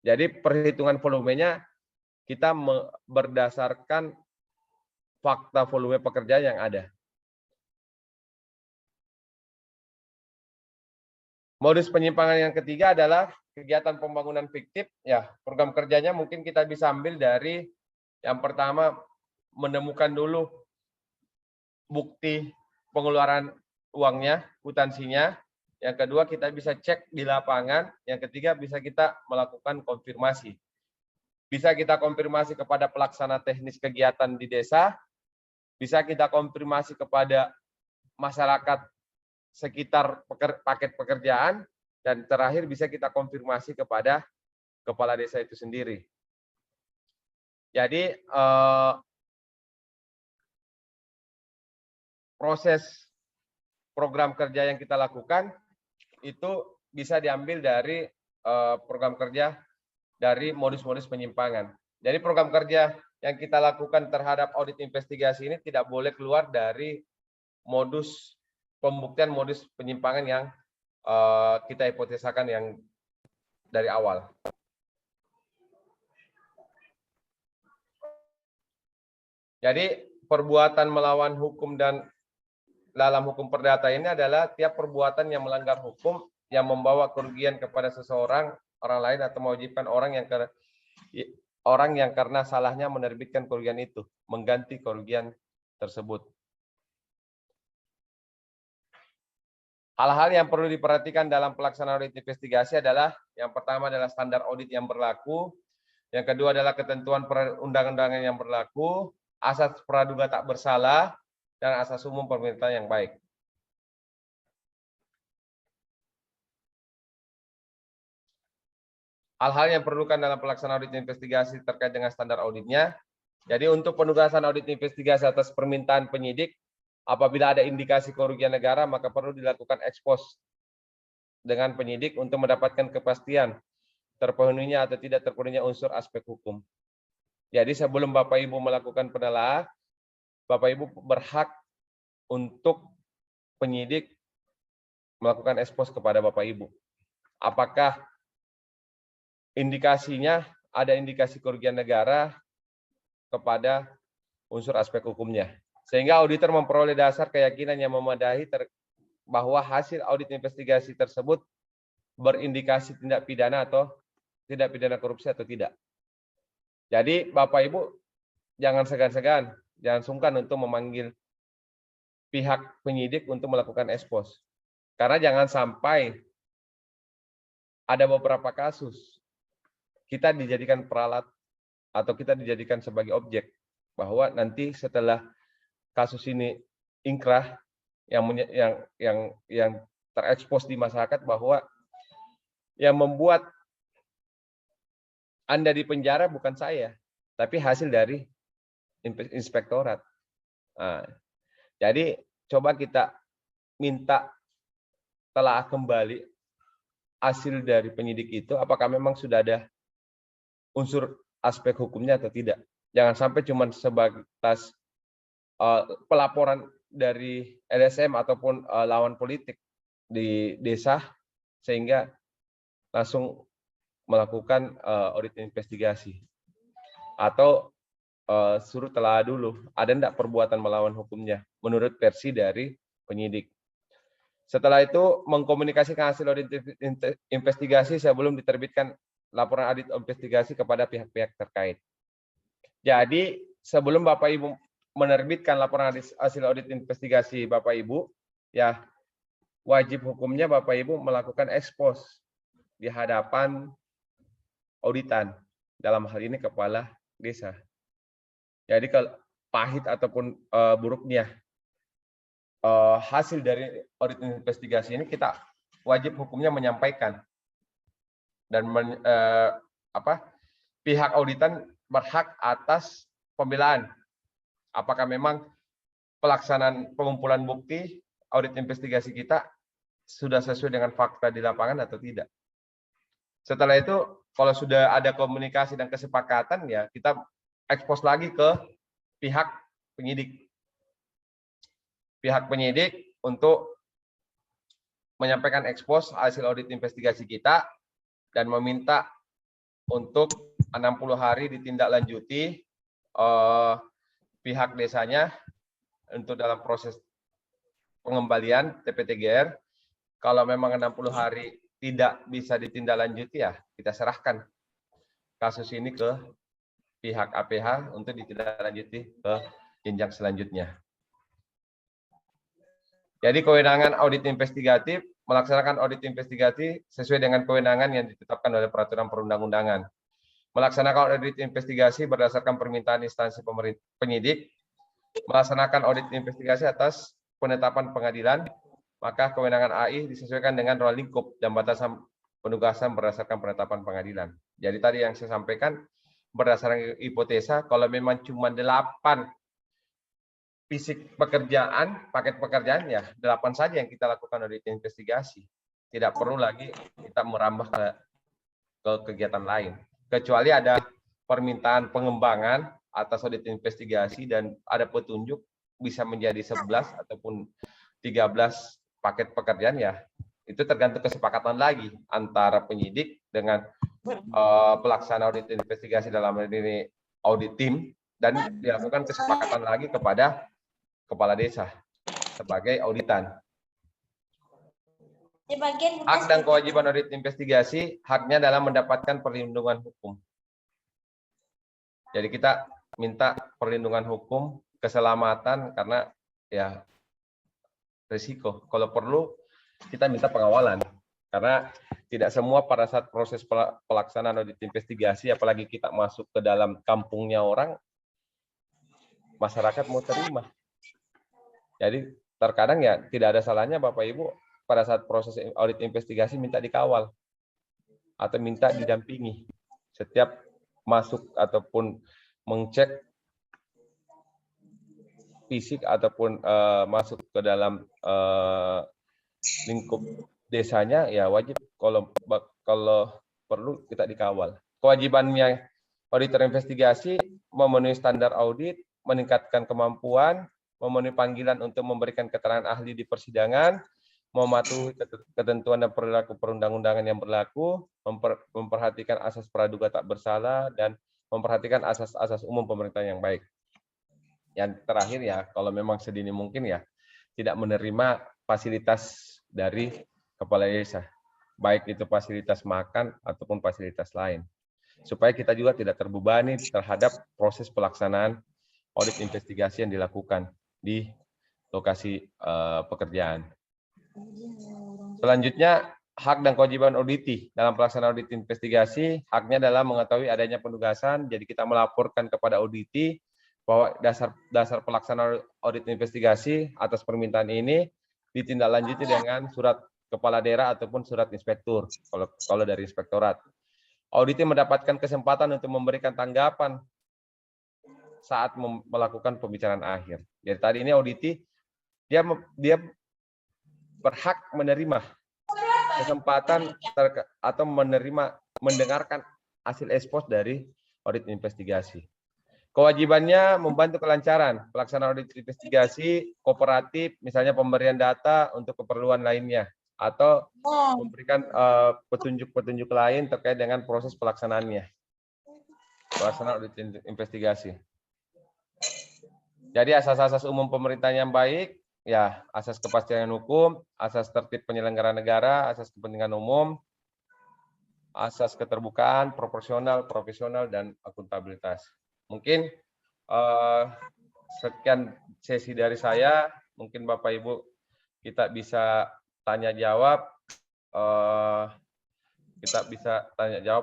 Jadi perhitungan volumenya kita berdasarkan fakta volume pekerjaan yang ada. Modus penyimpangan yang ketiga adalah kegiatan pembangunan fiktif. Ya, program kerjanya mungkin kita bisa ambil dari yang pertama menemukan dulu bukti pengeluaran uangnya, kwitansinya. Yang kedua kita bisa cek di lapangan. Yang ketiga bisa kita melakukan konfirmasi. Bisa kita konfirmasi kepada pelaksana teknis kegiatan di desa. Bisa kita konfirmasi kepada masyarakat sekitar paket pekerjaan, dan terakhir bisa kita konfirmasi kepada kepala desa itu sendiri. Jadi proses program kerja yang kita lakukan itu bisa diambil dari program kerja dari modus-modus penyimpangan. Jadi program kerja yang kita lakukan terhadap audit investigasi ini tidak boleh keluar dari modus pembuktian modus penyimpangan yang kita hipotesakan yang dari awal. Jadi perbuatan melawan hukum dan dalam hukum perdata ini adalah tiap perbuatan yang melanggar hukum yang membawa kerugian kepada seseorang, orang lain, atau mewajibkan orang yang karena salahnya menerbitkan kerugian itu mengganti kerugian tersebut. Hal-hal yang perlu diperhatikan dalam pelaksanaan audit investigasi adalah yang pertama adalah standar audit yang berlaku, yang kedua adalah ketentuan perundang-undangan yang berlaku, asas praduga tak bersalah, dan asas umum pemerintahan yang baik. Hal-hal yang diperlukan dalam pelaksanaan audit investigasi terkait dengan standar auditnya. Jadi untuk penugasan audit investigasi atas permintaan penyidik, apabila ada indikasi kerugian negara, maka perlu dilakukan ex post dengan penyidik untuk mendapatkan kepastian terpenuhinya atau tidak terpenuhinya unsur aspek hukum. Jadi sebelum Bapak Ibu melakukan penelaahan, Bapak Ibu berhak untuk penyidik melakukan ex post kepada Bapak Ibu. Apakah indikasinya ada indikasi kerugian negara kepada unsur aspek hukumnya. Sehingga auditor memperoleh dasar keyakinan yang memadai bahwa hasil audit investigasi tersebut berindikasi tindak pidana atau tindak pidana korupsi atau tidak. Jadi Bapak Ibu jangan segan-segan, jangan sungkan untuk memanggil pihak penyidik untuk melakukan ex post. Karena jangan sampai ada beberapa kasus kita dijadikan peralat atau kita dijadikan sebagai objek, bahwa nanti setelah kasus ini ingkrah yang terekspos di masyarakat bahwa yang membuat Anda di penjara bukan saya, tapi hasil dari inspektorat. Nah, jadi coba kita minta telah kembali hasil dari penyidik itu, apakah memang sudah ada unsur aspek hukumnya atau tidak. Jangan sampai cuma sebatas pelaporan dari LSM ataupun lawan politik di desa sehingga langsung melakukan audit investigasi atau suruh telah dulu ada enggak perbuatan melawan hukumnya menurut versi dari penyidik. Setelah itu mengkomunikasikan hasil audit investigasi sebelum diterbitkan laporan audit investigasi kepada pihak-pihak terkait. Jadi sebelum Bapak Ibu menerbitkan laporan hasil audit investigasi Bapak Ibu, ya wajib hukumnya Bapak Ibu melakukan ex post di hadapan auditan, dalam hal ini kepala desa. Jadi kalau pahit ataupun buruknya hasil dari audit investigasi ini, kita wajib hukumnya menyampaikan, dan pihak auditan berhak atas pembelaan. Apakah memang pelaksanaan pengumpulan bukti audit investigasi kita sudah sesuai dengan fakta di lapangan atau tidak. Setelah itu, kalau sudah ada komunikasi dan kesepakatan, ya kita ekspos lagi ke pihak penyidik. Pihak penyidik untuk menyampaikan ekspos hasil audit investigasi kita dan meminta untuk 60 hari ditindaklanjuti pihak desanya untuk dalam proses pengembalian TPTGR. Kalau memang 60 hari tidak bisa ditindaklanjuti, ya kita serahkan kasus ini ke pihak APH untuk ditindaklanjuti ke jenjang selanjutnya. Jadi kewenangan audit investigatif, melaksanakan audit investigasi sesuai dengan kewenangan yang ditetapkan oleh peraturan perundang-undangan. Melaksanakan audit investigasi berdasarkan permintaan instansi penyidik, melaksanakan audit investigasi atas penetapan pengadilan, maka kewenangan AI disesuaikan dengan ruang lingkup dan batasan penugasan berdasarkan penetapan pengadilan. Jadi tadi yang saya sampaikan, berdasarkan hipotesa, kalau memang cuma 8 fisik pekerjaan, paket pekerjaan, ya 8 saja yang kita lakukan audit investigasi. Tidak perlu lagi kita merambah ke kegiatan lain. Kecuali ada permintaan pengembangan atas audit investigasi dan ada petunjuk bisa menjadi 11 ataupun 13 paket pekerjaan, ya itu tergantung kesepakatan lagi antara penyidik dengan pelaksana audit investigasi dalam ini audit tim, dan dilakukan kesepakatan lagi kepada kepala desa sebagai auditan. Hak dan kewajiban audit investigasi, haknya adalah mendapatkan perlindungan hukum. Jadi kita minta perlindungan hukum, keselamatan, karena ya risiko. Kalau perlu kita minta pengawalan, karena tidak semua pada saat proses pelaksanaan audit investigasi, apalagi kita masuk ke dalam kampungnya orang, masyarakat mau terima. Jadi terkadang ya tidak ada salahnya Bapak Ibu pada saat proses audit investigasi minta dikawal atau minta didampingi setiap masuk ataupun mengcek fisik ataupun masuk ke dalam lingkup desanya, ya wajib kalau perlu kita dikawal. Kewajibannya auditor investigasi memenuhi standar audit, meningkatkan kemampuan, memenuhi panggilan untuk memberikan keterangan ahli di persidangan, mematuhi ketentuan dan perilaku perundang-undangan yang berlaku, memperhatikan asas praduga tak bersalah, dan memperhatikan asas-asas umum pemerintahan yang baik. Yang terakhir ya, kalau memang sedini mungkin ya, tidak menerima fasilitas dari kepala desa, baik itu fasilitas makan ataupun fasilitas lain. Supaya kita juga tidak terbebani terhadap proses pelaksanaan audit investigasi yang dilakukan di lokasi pekerjaan. Selanjutnya, hak dan kewajiban auditi. Dalam pelaksanaan audit investigasi, haknya adalah mengetahui adanya penugasan, jadi kita melaporkan kepada auditi bahwa dasar pelaksanaan audit investigasi atas permintaan ini ditindaklanjuti dengan surat kepala daerah ataupun surat inspektur, kalau dari inspektorat. Auditi mendapatkan kesempatan untuk memberikan tanggapan saat melakukan pembicaraan akhir. Jadi tadi ini auditi, dia berhak menerima kesempatan atau mendengarkan hasil ekspos dari audit investigasi. Kewajibannya membantu kelancaran pelaksanaan audit investigasi kooperatif, misalnya pemberian data untuk keperluan lainnya, atau memberikan petunjuk-petunjuk lain terkait dengan proses pelaksanaannya. Pelaksanaan audit investigasi. Jadi asas-asas umum pemerintahan yang baik, ya asas kepastian hukum, asas tertib penyelenggara negara, asas kepentingan umum, asas keterbukaan, proporsional, profesional, dan akuntabilitas. Mungkin sekian sesi dari saya. Mungkin Bapak Ibu kita bisa tanya jawab,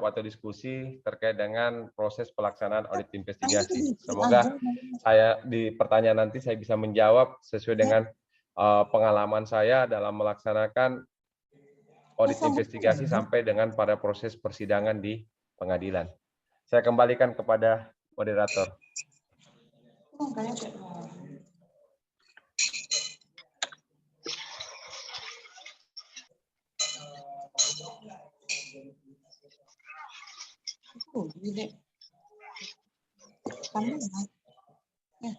atau diskusi terkait dengan proses pelaksanaan audit investigasi. Semoga saya di pertanyaan nanti saya bisa menjawab sesuai dengan pengalaman saya dalam melaksanakan audit investigasi sampai dengan pada proses persidangan di pengadilan. Saya kembalikan kepada moderator. Gede. Kamu ya.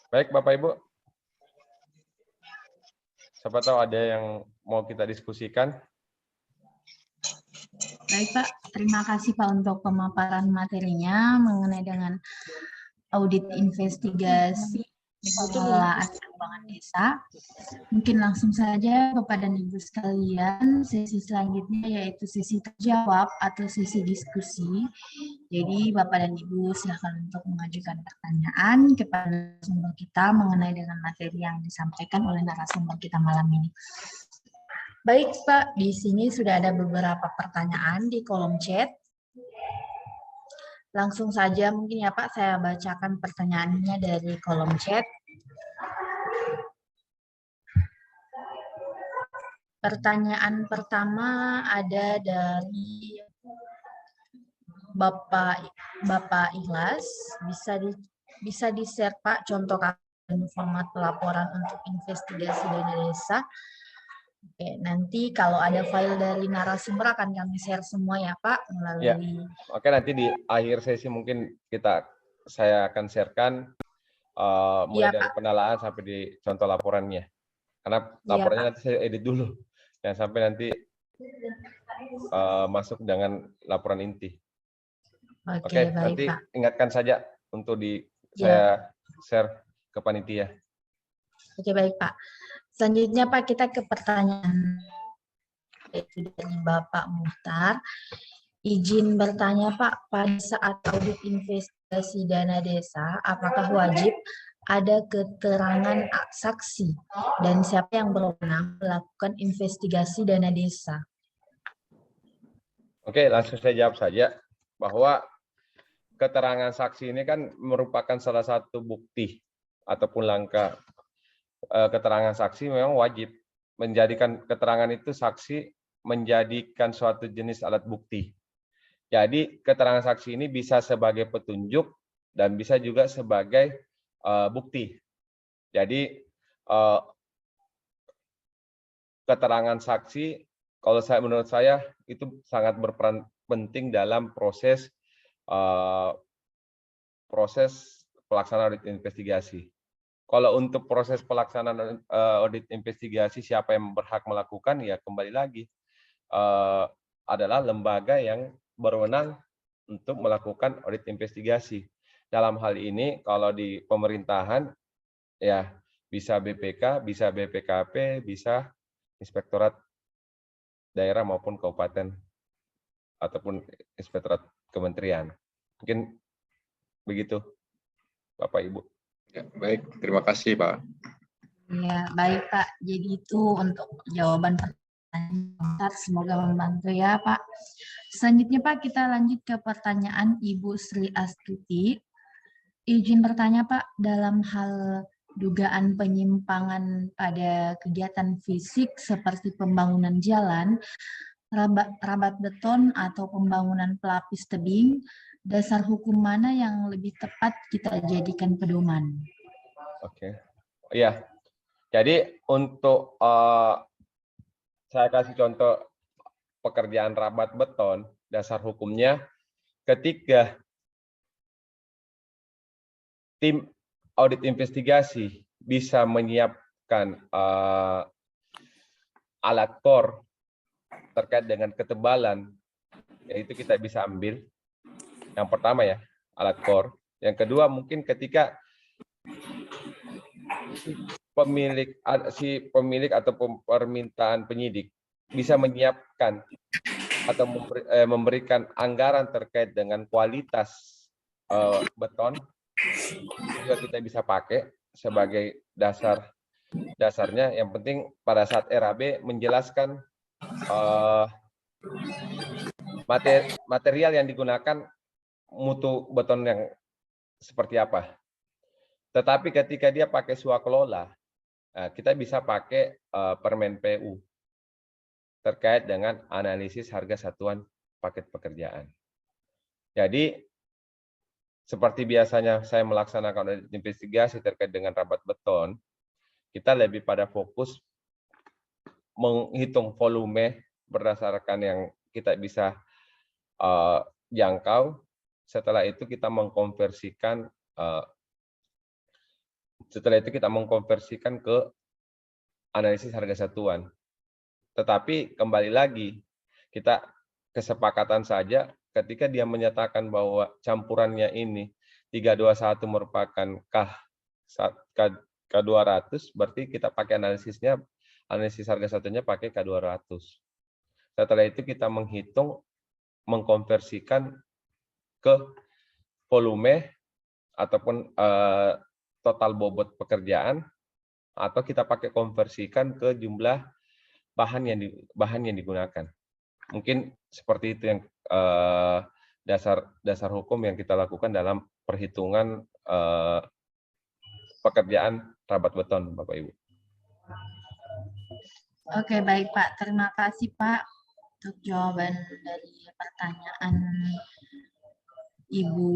Baik, Bapak Ibu. Siapa tahu ada yang mau kita diskusikan. Baik Pak, terima kasih Pak untuk pemaparan materinya mengenai dengan audit investigasi pengelolaan keuangan desa. Mungkin langsung saja Bapak dan Ibu sekalian, sesi selanjutnya yaitu sesi terjawab atau sesi diskusi. Jadi Bapak dan Ibu silakan untuk mengajukan pertanyaan kepada narasumber kita mengenai dengan materi yang disampaikan oleh narasumber kita malam ini. Baik Pak, di sini sudah ada beberapa pertanyaan di kolom chat. Langsung saja mungkin ya Pak, saya bacakan pertanyaannya dari kolom chat. Pertanyaan pertama ada dari Bapak Ikhlas. Bisa di-share Pak contoh dan format pelaporan untuk investigasi dana desa. Oke, nanti kalau ada file dari narasumber akan kami share semua ya Pak melalui. Ya. Oke, nanti di akhir sesi mungkin saya akan sharekan mulai dari penalaan sampai di contoh laporannya. Karena laporannya nanti saya edit dulu, jangan sampai nanti masuk dengan laporan inti. Oke, baik, nanti Pak. ingatkan saja untuk saya share ke panitia. Oke, baik Pak. Selanjutnya Pak, kita ke pertanyaan dari Bapak Muhtar. Izin bertanya Pak, pada saat audit investigasi dana desa, apakah wajib ada keterangan saksi dan siapa yang berwenang melakukan investigasi dana desa? Oke, langsung saya jawab saja bahwa keterangan saksi ini kan merupakan salah satu bukti ataupun langkah. Keterangan saksi memang wajib menjadikan keterangan itu saksi menjadikan suatu jenis alat bukti. Jadi keterangan saksi ini bisa sebagai petunjuk dan bisa juga sebagai bukti. Jadi keterangan saksi kalau menurut saya itu sangat berperan penting dalam proses pelaksanaan audit investigasi. Kalau untuk proses pelaksanaan audit investigasi siapa yang berhak melakukan, ya kembali lagi adalah lembaga yang berwenang untuk melakukan audit investigasi. Dalam hal ini kalau di pemerintahan ya bisa BPK, bisa BPKP, bisa Inspektorat Daerah maupun Kabupaten ataupun Inspektorat Kementerian. Mungkin begitu Bapak Ibu. Ya, baik, terima kasih Pak. Ya, baik Pak. Jadi itu untuk jawaban pertanyaan. Semoga membantu ya Pak. Selanjutnya Pak, kita lanjut ke pertanyaan Ibu Sri Astuti. Izin bertanya Pak, dalam hal dugaan penyimpangan pada kegiatan fisik seperti pembangunan jalan, rabat beton atau pembangunan pelapis tebing, dasar hukum mana yang lebih tepat kita jadikan pedoman? Oke, iya. Jadi untuk saya kasih contoh pekerjaan rabat beton, dasar hukumnya ketika tim audit investigasi bisa menyiapkan alat core terkait dengan ketebalan, yaitu kita bisa ambil. Yang pertama ya, alat core. Yang kedua mungkin ketika si pemilik atau permintaan penyidik bisa menyiapkan atau memberikan anggaran terkait dengan kualitas beton, juga kita bisa pakai sebagai dasarnya. Yang penting pada saat RAB menjelaskan material yang digunakan, mutu beton yang seperti apa. Tetapi ketika dia pakai swakelola, kita bisa pakai Permen PU terkait dengan analisis harga satuan paket pekerjaan. Jadi seperti biasanya saya melaksanakan audit investigasi terkait dengan rabat beton, kita lebih pada fokus menghitung volume berdasarkan yang kita bisa jangkau. Setelah itu kita mengkonversikan ke analisis harga satuan. Tetapi kembali lagi, kita kesepakatan saja ketika dia menyatakan bahwa campurannya ini 321 merupakan K200, berarti kita pakai analisis harga satunya pakai K200. Setelah itu kita mengkonversikan ke volume ataupun total bobot pekerjaan, atau kita pakai konversikan ke jumlah bahan yang digunakan. Mungkin seperti itu yang dasar hukum yang kita lakukan dalam perhitungan pekerjaan rabat beton, Bapak Ibu. Oke, baik Pak. Terima kasih Pak untuk jawaban dari pertanyaan Ibu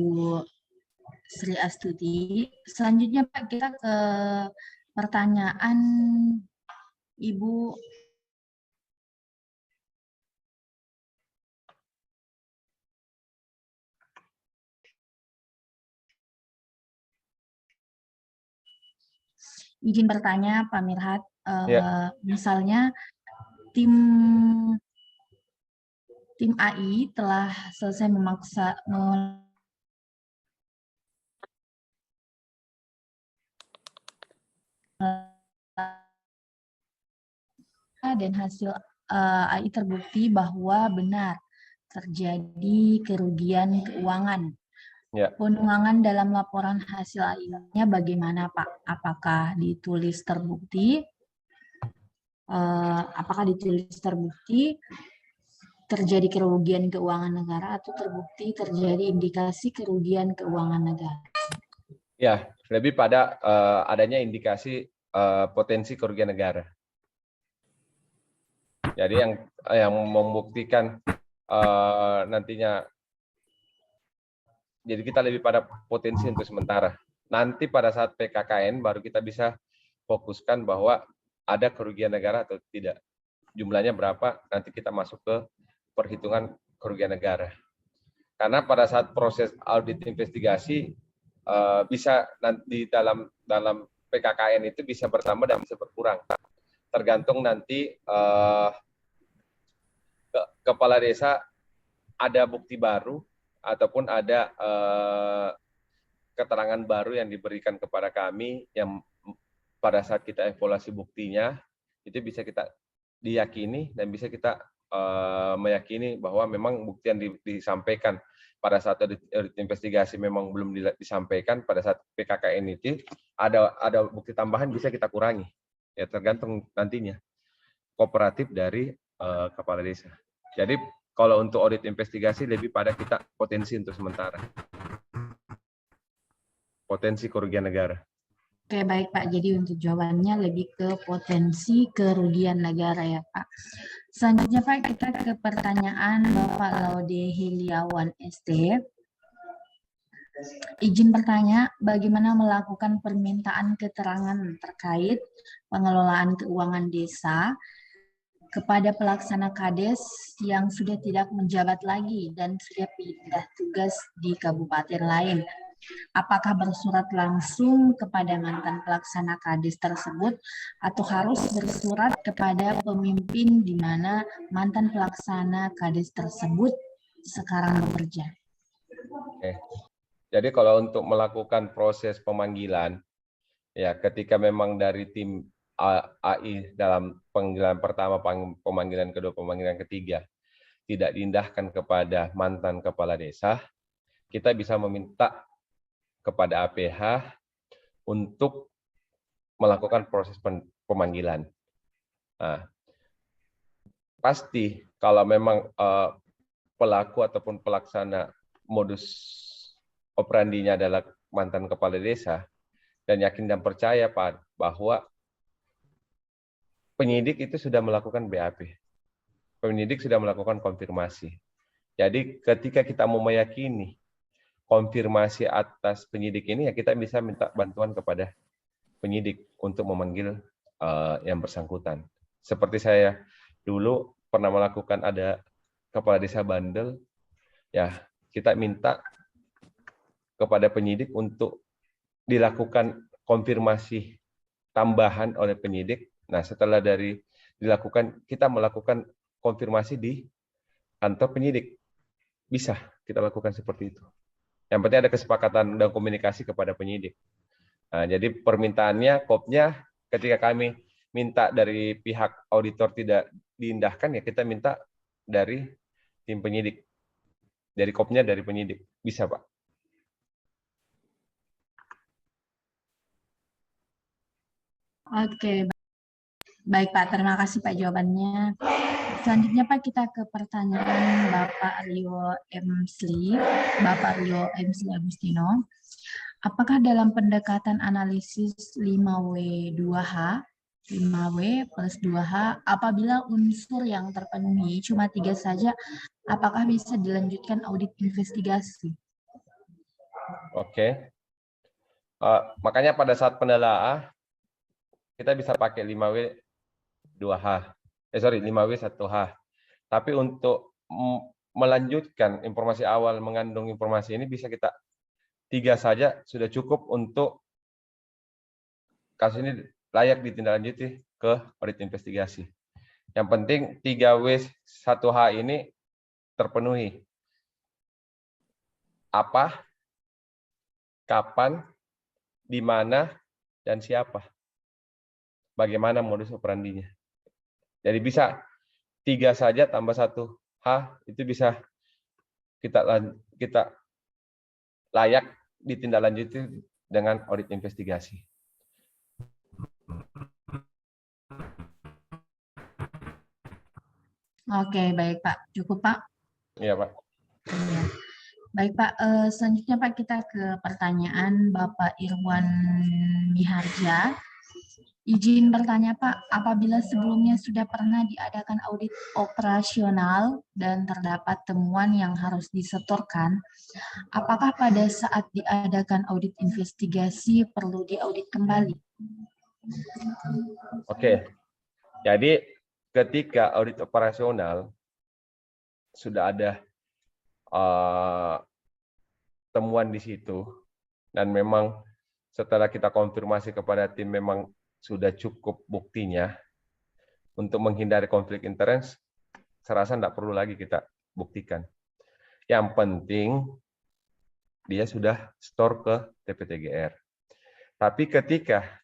Sri Astuti. Selanjutnya Pak, kita ke pertanyaan Ibu izin bertanya Pak Mirhat, misalnya tim AI telah selesai memaksa dan hasil AI terbukti bahwa benar terjadi kerugian keuangan. Ya. Penuangan dalam laporan hasil AI-nya bagaimana Pak? Apakah ditulis terbukti? Terjadi kerugian keuangan negara atau terbukti terjadi indikasi kerugian keuangan negara? Ya, lebih pada adanya indikasi potensi kerugian negara. Jadi yang membuktikan nantinya, jadi kita lebih pada potensi untuk sementara. Nanti pada saat PKKN baru kita bisa fokuskan bahwa ada kerugian negara atau tidak. Jumlahnya berapa, nanti kita masuk ke perhitungan kerugian negara. Karena pada saat proses audit investigasi bisa nanti dalam PKKN itu bisa bertambah dan bisa berkurang. Tergantung nanti kepala desa ada bukti baru ataupun ada keterangan baru yang diberikan kepada kami yang pada saat kita evaluasi buktinya itu bisa kita diyakini dan bisa kita meyakini bahwa memang bukti yang disampaikan pada saat audit investigasi memang belum disampaikan, pada saat PKKN itu ada bukti tambahan bisa kita kurangi. Ya tergantung nantinya kooperatif dari kepala desa. Jadi kalau untuk audit investigasi lebih pada kita potensi untuk sementara. Potensi kerugian negara. Oke, baik Pak. Jadi untuk jawabannya lebih ke potensi kerugian negara ya Pak. Selanjutnya Pak, kita ke pertanyaan Bapak Laude Hiliawan ST. Izin bertanya, bagaimana melakukan permintaan keterangan terkait pengelolaan keuangan desa kepada pelaksana Kades yang sudah tidak menjabat lagi dan sudah pindah tugas di kabupaten lain? Apakah bersurat langsung kepada mantan pelaksana Kades tersebut atau harus bersurat kepada pemimpin di mana mantan pelaksana Kades tersebut sekarang bekerja? Oke. Jadi kalau untuk melakukan proses pemanggilan, ya ketika memang dari tim AI dalam pemanggilan pertama, pemanggilan kedua, pemanggilan ketiga tidak diindahkan kepada mantan kepala desa, kita bisa meminta kepada APH untuk melakukan proses pemanggilan. Nah, pasti kalau memang pelaku ataupun pelaksana modus operandinya adalah mantan kepala desa, dan yakin dan percaya Pak bahwa penyidik itu sudah melakukan BAP. Penyidik sudah melakukan konfirmasi. Jadi ketika kita mau meyakini konfirmasi atas penyidik ini, ya kita bisa minta bantuan kepada penyidik untuk memanggil yang bersangkutan. Seperti saya dulu pernah melakukan, ada kepala desa bandel, ya kita minta kepada penyidik untuk dilakukan konfirmasi tambahan oleh penyidik. Nah, setelah dilakukan, kita melakukan konfirmasi di kantor penyidik. Bisa kita lakukan seperti itu. Yang penting ada kesepakatan dan komunikasi kepada penyidik. Nah, jadi permintaannya, kopnya, ketika kami minta dari pihak auditor tidak diindahkan, ya kita minta dari tim penyidik. Dari kopnya dari penyidik. Bisa, Pak. Oke, baik Pak. Terima kasih Pak jawabannya. Selanjutnya Pak, kita ke pertanyaan Bapak Rio Emsli. Bapak Rio Emsli Agustino. Apakah dalam pendekatan analisis 5W2H, 5W plus 2H, apabila unsur yang terpenuhi cuma 3 saja, apakah bisa dilanjutkan audit investigasi? Oke. Makanya pada saat penelaah, kita bisa pakai 5W2H. 5W1H. Tapi untuk melanjutkan informasi awal mengandung informasi ini, bisa kita 3 saja sudah cukup untuk kasus ini layak ditindaklanjuti ke audit investigasi. Yang penting 3W1H ini terpenuhi. Apa, kapan, di mana, dan siapa. Bagaimana modus operandinya. Jadi bisa 3 saja tambah 1H, itu bisa kita layak ditindaklanjuti dengan audit investigasi. Oke, baik Pak. Cukup Pak? Iya, Pak. Iya. Baik Pak, selanjutnya Pak kita ke pertanyaan Bapak Irwan Miharja. Izin bertanya Pak, apabila sebelumnya sudah pernah diadakan audit operasional dan terdapat temuan yang harus disetorkan, apakah pada saat diadakan audit investigasi perlu diaudit kembali? Oke, jadi ketika audit operasional sudah ada temuan di situ, dan memang setelah kita konfirmasi kepada tim memang sudah cukup buktinya untuk menghindari konflik interest, saya rasa tidak perlu lagi kita buktikan. Yang penting dia sudah store ke TPTGR. Tapi ketika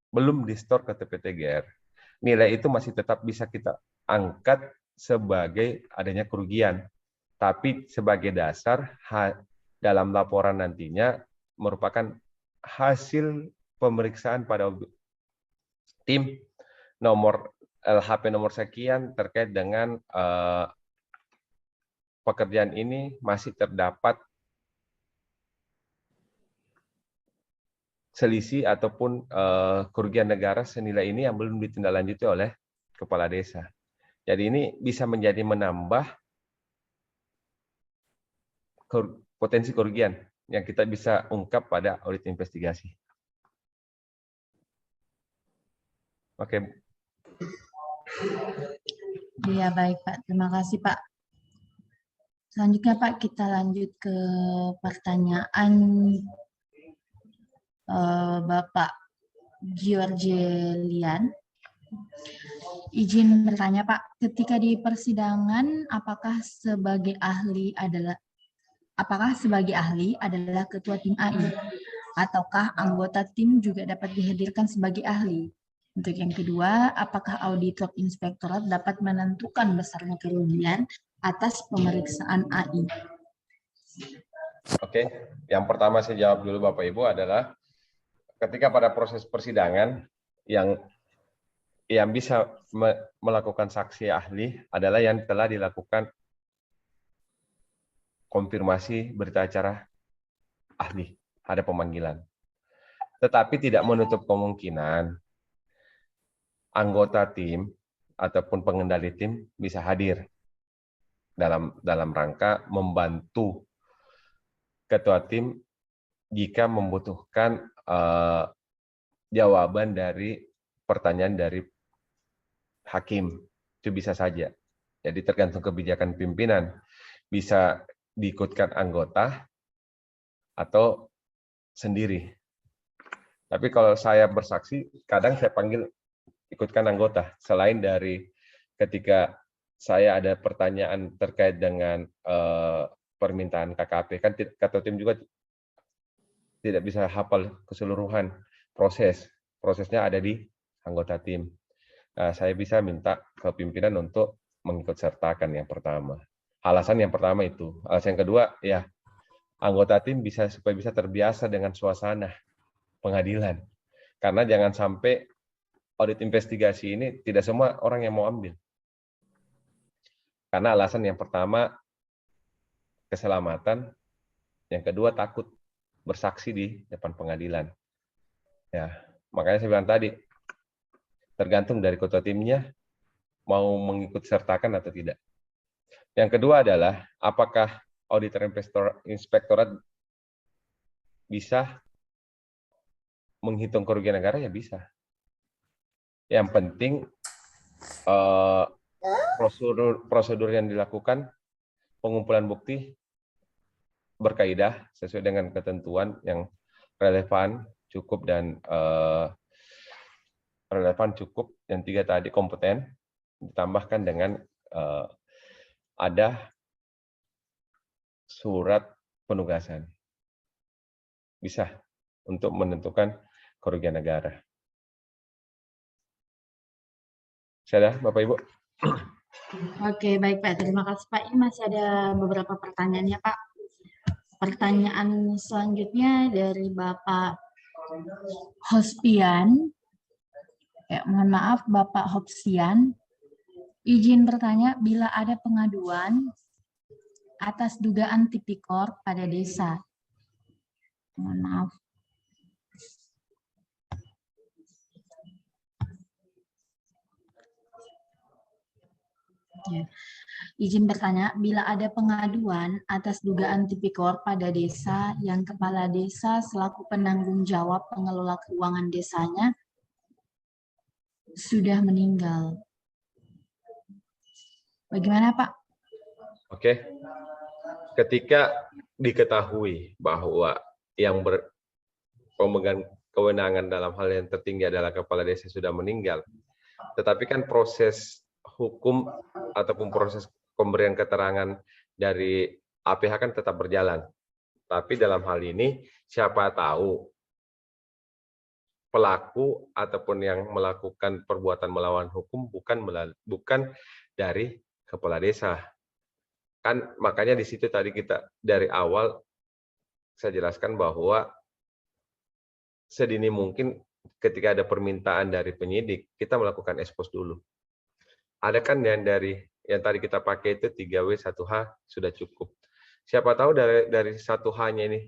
belum di-store ke TPTGR, nilai itu masih tetap bisa kita angkat sebagai adanya kerugian. Tapi sebagai dasar dalam laporan nantinya merupakan hasil pemeriksaan pada tim nomor LHP nomor sekian terkait dengan pekerjaan ini masih terdapat selisih ataupun kerugian negara senilai ini yang belum ditindaklanjuti oleh kepala desa. Jadi ini bisa menjadi menambah potensi kerugian yang kita bisa ungkap pada audit investigasi. Oke. Iya baik Pak, terima kasih Pak. Selanjutnya Pak kita lanjut ke pertanyaan Bapak Giorgelian. Izin bertanya Pak, ketika di persidangan apakah sebagai ahli adalah ketua tim AI ataukah anggota tim juga dapat dihadirkan sebagai ahli? Untuk yang kedua, apakah auditor inspektorat dapat menentukan besarnya kerugian atas pemeriksaan AI? Oke, yang pertama saya jawab dulu Bapak Ibu adalah ketika pada proses persidangan yang bisa melakukan saksi ahli adalah yang telah dilakukan konfirmasi berita acara ahli, ada pemanggilan. Tetapi tidak menutup kemungkinan anggota tim ataupun pengendali tim bisa hadir. dalam rangka membantu ketua tim jika membutuhkan jawaban dari pertanyaan dari hakim. Itu bisa saja. Jadi tergantung kebijakan pimpinan. Bisa diikutkan anggota atau sendiri. Tapi kalau saya bersaksi, kadang saya panggil ikutkan anggota. Selain dari ketika saya ada pertanyaan terkait dengan permintaan KKP, kan ketua tim juga tidak bisa hafal keseluruhan prosesnya ada di anggota tim. Nah, saya bisa minta ke pimpinan untuk mengikut sertakan yang pertama. Alasan yang pertama itu. Alasan yang kedua, ya anggota tim supaya bisa terbiasa dengan suasana pengadilan. Karena jangan sampai audit investigasi ini tidak semua orang yang mau ambil. Karena alasan yang pertama keselamatan, yang kedua takut bersaksi di depan pengadilan. Ya, makanya saya bilang tadi, tergantung dari ketua timnya mau mengikut sertakan atau tidak. Yang kedua adalah apakah auditor inspektorat bisa menghitung kerugian negara? Ya bisa. Yang penting prosedur yang dilakukan pengumpulan bukti berkaidah sesuai dengan ketentuan yang relevan, cukup dan yang 3 tadi kompeten, ditambahkan dengan ada surat penugasan. Bisa untuk menentukan kerugian negara. Sudah, Bapak Ibu? Oke, baik Pak. Terima kasih Pak. Ini masih ada beberapa pertanyaannya Pak. Pertanyaan selanjutnya dari Bapak Hospian. Mohon maaf Bapak Hopsian. Izin bertanya, bila ada pengaduan atas dugaan tipikor pada desa. Mohon maaf. Ya. Izin bertanya, bila ada pengaduan atas dugaan tipikor pada desa yang kepala desa selaku penanggung jawab pengelola keuangan desanya sudah meninggal. Bagaimana Pak? Oke. Ketika diketahui bahwa yang pemegang kewenangan dalam hal yang tertinggi adalah kepala desa sudah meninggal, tetapi kan proses hukum ataupun proses pemberian keterangan dari APH kan tetap berjalan. Tapi dalam hal ini siapa tahu pelaku ataupun yang melakukan perbuatan melawan hukum bukan dari kepala desa. Kan makanya di situ tadi kita dari awal saya jelaskan bahwa sedini mungkin ketika ada permintaan dari penyidik, kita melakukan expose dulu. Ada kan yang tadi kita pakai itu 3W 1H sudah cukup. Siapa tahu dari 1H-nya ini,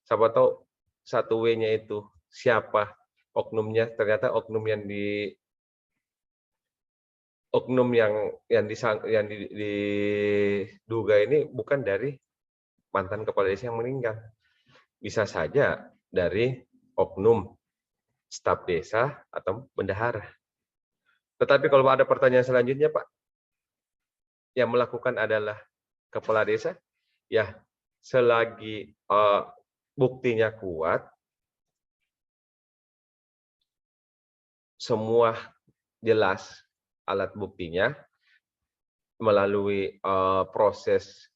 siapa tahu 1W-nya itu siapa oknumnya, ternyata oknum yang diduga ini bukan dari mantan kepala desa yang meninggal. Bisa saja dari oknum staf desa atau bendahara. Tetapi kalau ada pertanyaan selanjutnya, Pak, yang melakukan adalah kepala desa, ya selagi buktinya kuat, semua jelas alat buktinya melalui proses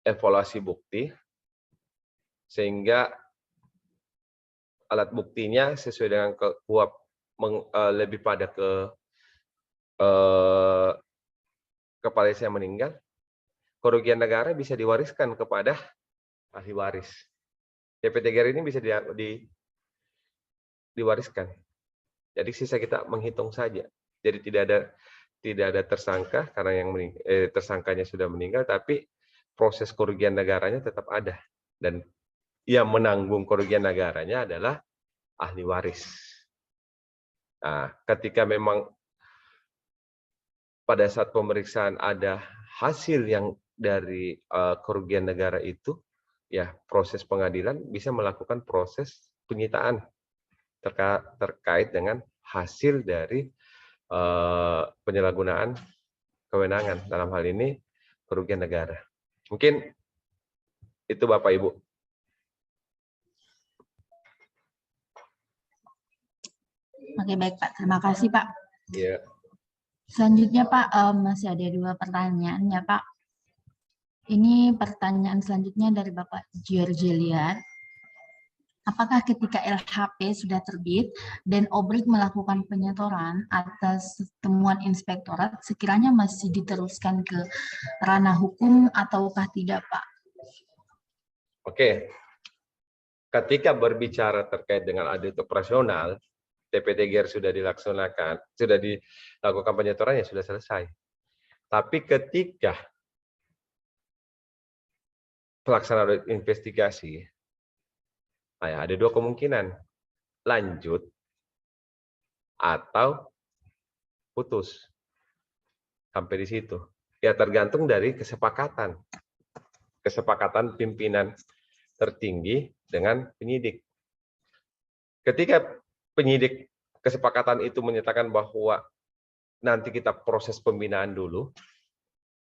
evaluasi bukti, sehingga alat buktinya sesuai dengan KUHP lebih pada kepala desa yang meninggal, kerugian negara bisa diwariskan kepada ahli waris. DP3R ini bisa diwariskan. Jadi sisa kita menghitung saja. Jadi tidak ada tersangka karena yang tersangkanya sudah meninggal, tapi proses kerugian negaranya tetap ada, dan yang menanggung kerugian negaranya adalah ahli waris. Nah, ketika memang pada saat pemeriksaan ada hasil yang dari kerugian negara itu, ya proses pengadilan bisa melakukan proses penyitaan terkait dengan hasil dari penyalahgunaan kewenangan, dalam hal ini kerugian negara. Mungkin itu Bapak Ibu. Oke, baik Pak. Terima kasih Pak. Ya. Selanjutnya Pak, masih ada 2 pertanyaan ya Pak. Ini pertanyaan selanjutnya dari Bapak Georgelian. Apakah ketika LHP sudah terbit dan OBRIK melakukan penyetoran atas temuan inspektorat, sekiranya masih diteruskan ke ranah hukum ataukah tidak Pak? Oke. Ketika berbicara terkait dengan audit operasional, TPTGR sudah dilaksanakan, sudah dilakukan penyetoran, ya sudah selesai. Tapi ketika pelaksanaan audit investigasi, ada 2 kemungkinan, lanjut atau putus. Sampai di situ. Ya tergantung dari kesepakatan pimpinan tertinggi dengan penyidik. Ketika penyidik kesepakatan itu menyatakan bahwa nanti kita proses pembinaan dulu,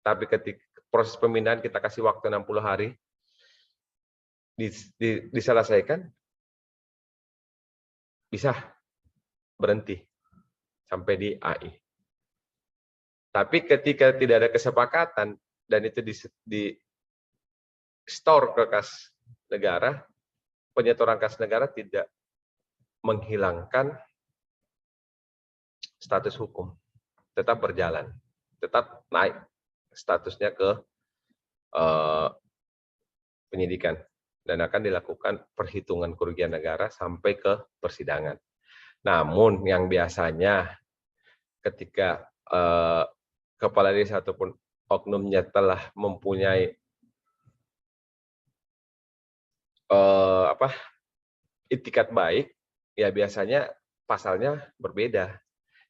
tapi ketika proses pembinaan kita kasih waktu 60 hari, diselesaikan, bisa berhenti sampai di AI. Tapi ketika tidak ada kesepakatan dan itu di store ke kas negara, penyetoran kas negara tidak menghilangkan status hukum, tetap berjalan, tetap naik statusnya ke penyidikan dan akan dilakukan perhitungan kerugian negara sampai ke persidangan. Namun yang biasanya ketika kepala desa ataupun oknumnya telah mempunyai itikat baik, ya biasanya pasalnya berbeda.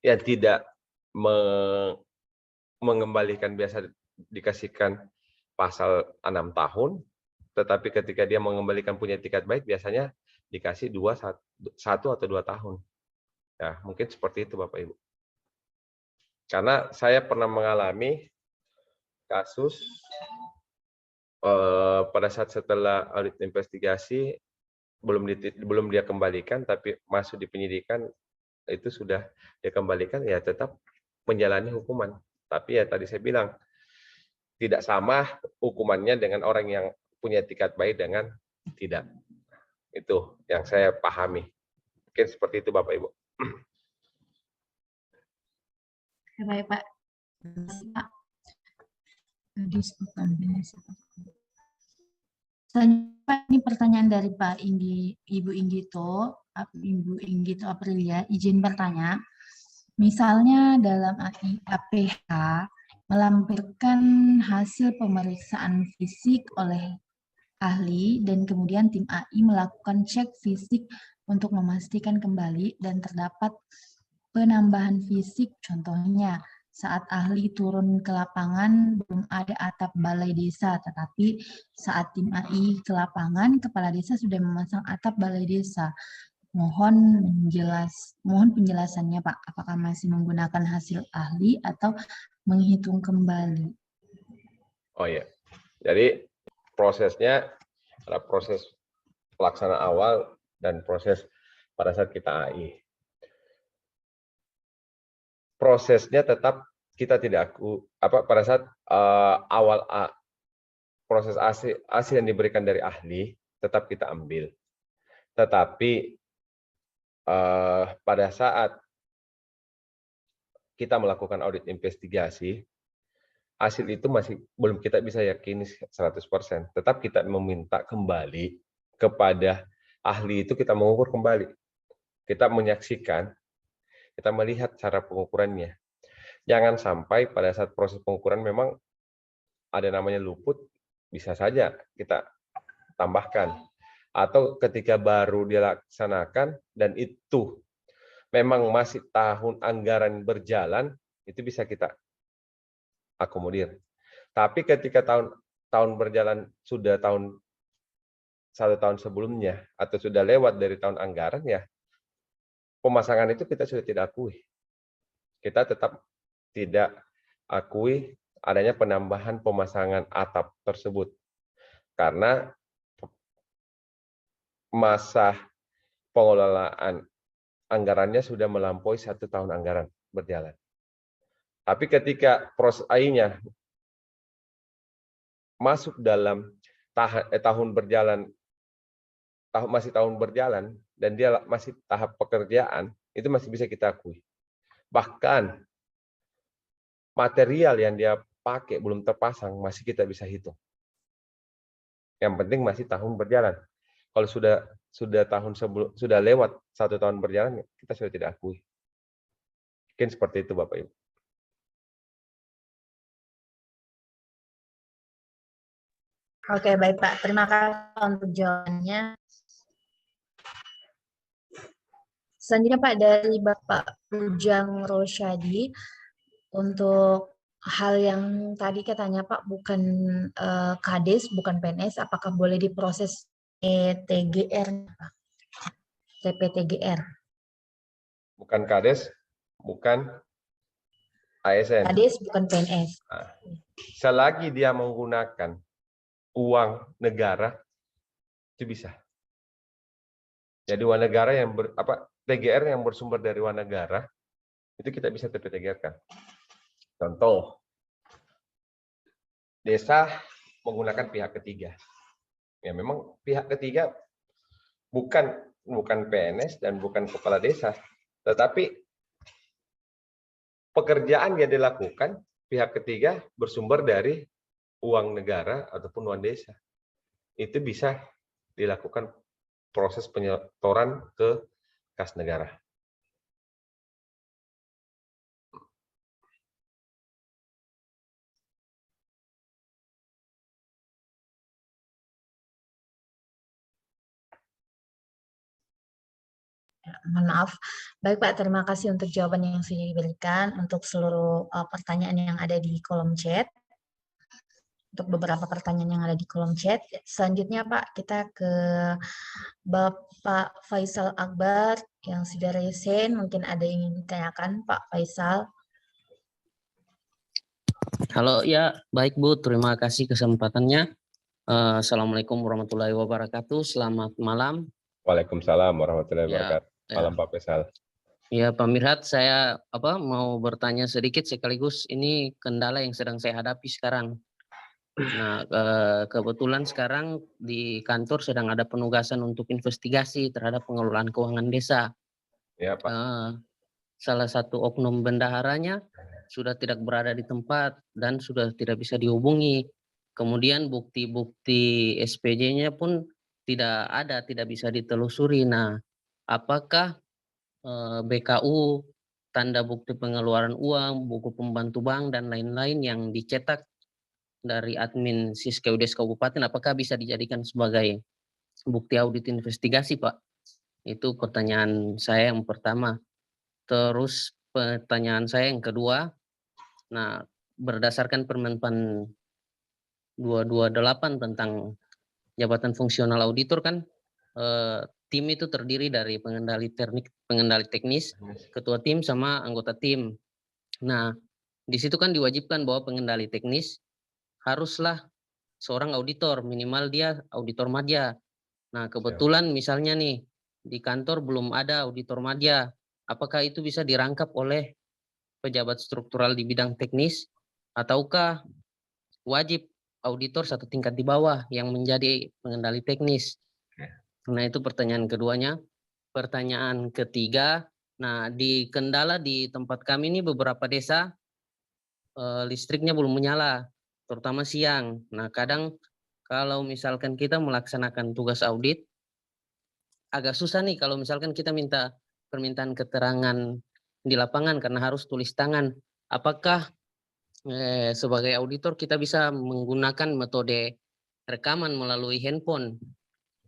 Yang tidak mengembalikan, biasa dikasihkan pasal 6 tahun, tetapi ketika dia mengembalikan punya itikat baik, biasanya dikasih 1 atau 2 tahun. Ya, mungkin seperti itu Bapak Ibu. Karena saya pernah mengalami kasus pada saat setelah audit investigasi belum dia kembalikan, tapi masuk di penyidikan itu sudah dia kembalikan, ya tetap menjalani hukuman. Tapi ya tadi saya bilang tidak sama hukumannya dengan orang yang punya etikat baik dengan tidak. Itu yang saya pahami. Mungkin seperti itu Bapak Ibu. Baik Pak. Selanjutnya ini pertanyaan dari Pak Ibu Inggito Aprilia, izin bertanya. Misalnya dalam APH melampirkan hasil pemeriksaan fisik oleh ahli dan kemudian tim AI melakukan cek fisik untuk memastikan kembali dan terdapat penambahan fisik, contohnya saat ahli turun ke lapangan belum ada atap balai desa, tetapi saat tim AI ke lapangan, kepala desa sudah memasang atap balai desa. Mohon penjelasannya Pak, apakah masih menggunakan hasil ahli atau menghitung kembali? Oh ya, jadi prosesnya ada proses pelaksanaan awal dan proses pada saat kita AI. Prosesnya tetap kita tidak pada saat awal proses hasil yang diberikan dari ahli tetap kita ambil. Tetapi pada saat kita melakukan audit investigasi, hasil itu masih belum kita bisa yakini 100%. Tetap kita meminta kembali kepada ahli itu, kita mengukur kembali. Kita menyaksikan, kita melihat cara pengukurannya. Jangan sampai pada saat proses pengukuran memang ada namanya luput, bisa saja kita tambahkan. Atau ketika baru dilaksanakan dan itu memang masih tahun anggaran berjalan, itu bisa kita akomodir. Tapi ketika tahun berjalan sudah satu tahun sebelumnya atau sudah lewat dari tahun anggaran, ya pemasangan itu kita sudah tidak akui. Kita tetap tidak akui adanya penambahan pemasangan atap tersebut karena masa pengelolaan anggarannya sudah melampaui 1 tahun anggaran berjalan. Tapi ketika proses AI-nya masuk dalam tahun berjalan, masih tahun berjalan, dan dia masih tahap pekerjaan, itu masih bisa kita akui. Bahkan material yang dia pakai belum terpasang, masih kita bisa hitung. Yang penting masih tahun berjalan. Kalau sudah lewat 1 tahun berjalan, kita sudah tidak akui. Mungkin seperti itu, Bapak Ibu. Oke, baik Pak. Terima kasih untuk jawabannya. Selanjutnya Pak, dari Bapak Ujang Rosyadi, untuk hal yang tadi katanya Pak bukan Kades, bukan PNS, apakah boleh diproses TGR, Pak? TPTGR. Bukan Kades, bukan ASN. Kades bukan PNS. Nah, selagi dia menggunakan uang negara, itu bisa. Jadi uang negara yang TGR yang bersumber dari uang negara, itu kita bisa TPTGR-kan. Contoh, desa menggunakan pihak ketiga. Ya memang pihak ketiga bukan PNS dan bukan kepala desa, tetapi pekerjaan yang dilakukan pihak ketiga bersumber dari uang negara ataupun uang desa. Itu bisa dilakukan proses penyetoran ke kas negara. Mohon maaf. Baik Pak, terima kasih untuk jawaban yang sudah diberikan untuk seluruh pertanyaan yang ada di kolom chat. Untuk beberapa pertanyaan yang ada di kolom chat. Selanjutnya Pak, kita ke Bapak Faisal Akbar yang sudah resen. Mungkin ada yang ingin ditanyakan Pak Faisal. Halo, ya baik Bu, terima kasih kesempatannya. Assalamualaikum warahmatullahi wabarakatuh. Selamat malam. Waalaikumsalam warahmatullahi wabarakatuh. Ya. Malam Pak Faisal. Ya Pak Mirhat, saya mau bertanya sedikit sekaligus ini kendala yang sedang saya hadapi sekarang. Nah, kebetulan sekarang di kantor sedang ada penugasan untuk investigasi terhadap pengelolaan keuangan desa. Ya Pak. Salah satu oknum bendaharanya sudah tidak berada di tempat dan sudah tidak bisa dihubungi. Kemudian bukti-bukti SPJ-nya pun tidak ada, tidak bisa ditelusuri. Nah, apakah BKU, tanda bukti pengeluaran uang, buku pembantu bank, dan lain-lain yang dicetak dari admin Siskeudes Kabupaten, apakah bisa dijadikan sebagai bukti audit investigasi, Pak? Itu pertanyaan saya yang pertama. Terus pertanyaan saya yang kedua, nah berdasarkan Permenpan 228 tentang jabatan fungsional auditor kan, tim itu terdiri dari pengendali teknis, ketua tim sama anggota tim. Nah, di situ kan diwajibkan bahwa pengendali teknis haruslah seorang auditor, minimal dia auditor madya. Nah, kebetulan misalnya nih di kantor belum ada auditor madya, apakah itu bisa dirangkap oleh pejabat struktural di bidang teknis ataukah wajib auditor satu tingkat di bawah yang menjadi pengendali teknis? Nah, itu pertanyaan keduanya. Pertanyaan ketiga, nah di kendala di tempat kami ini beberapa desa listriknya belum menyala, terutama siang. Nah, kadang kalau misalkan kita melaksanakan tugas audit, agak susah nih kalau misalkan kita minta permintaan keterangan di lapangan karena harus tulis tangan. Apakah sebagai auditor kita bisa menggunakan metode rekaman melalui handphone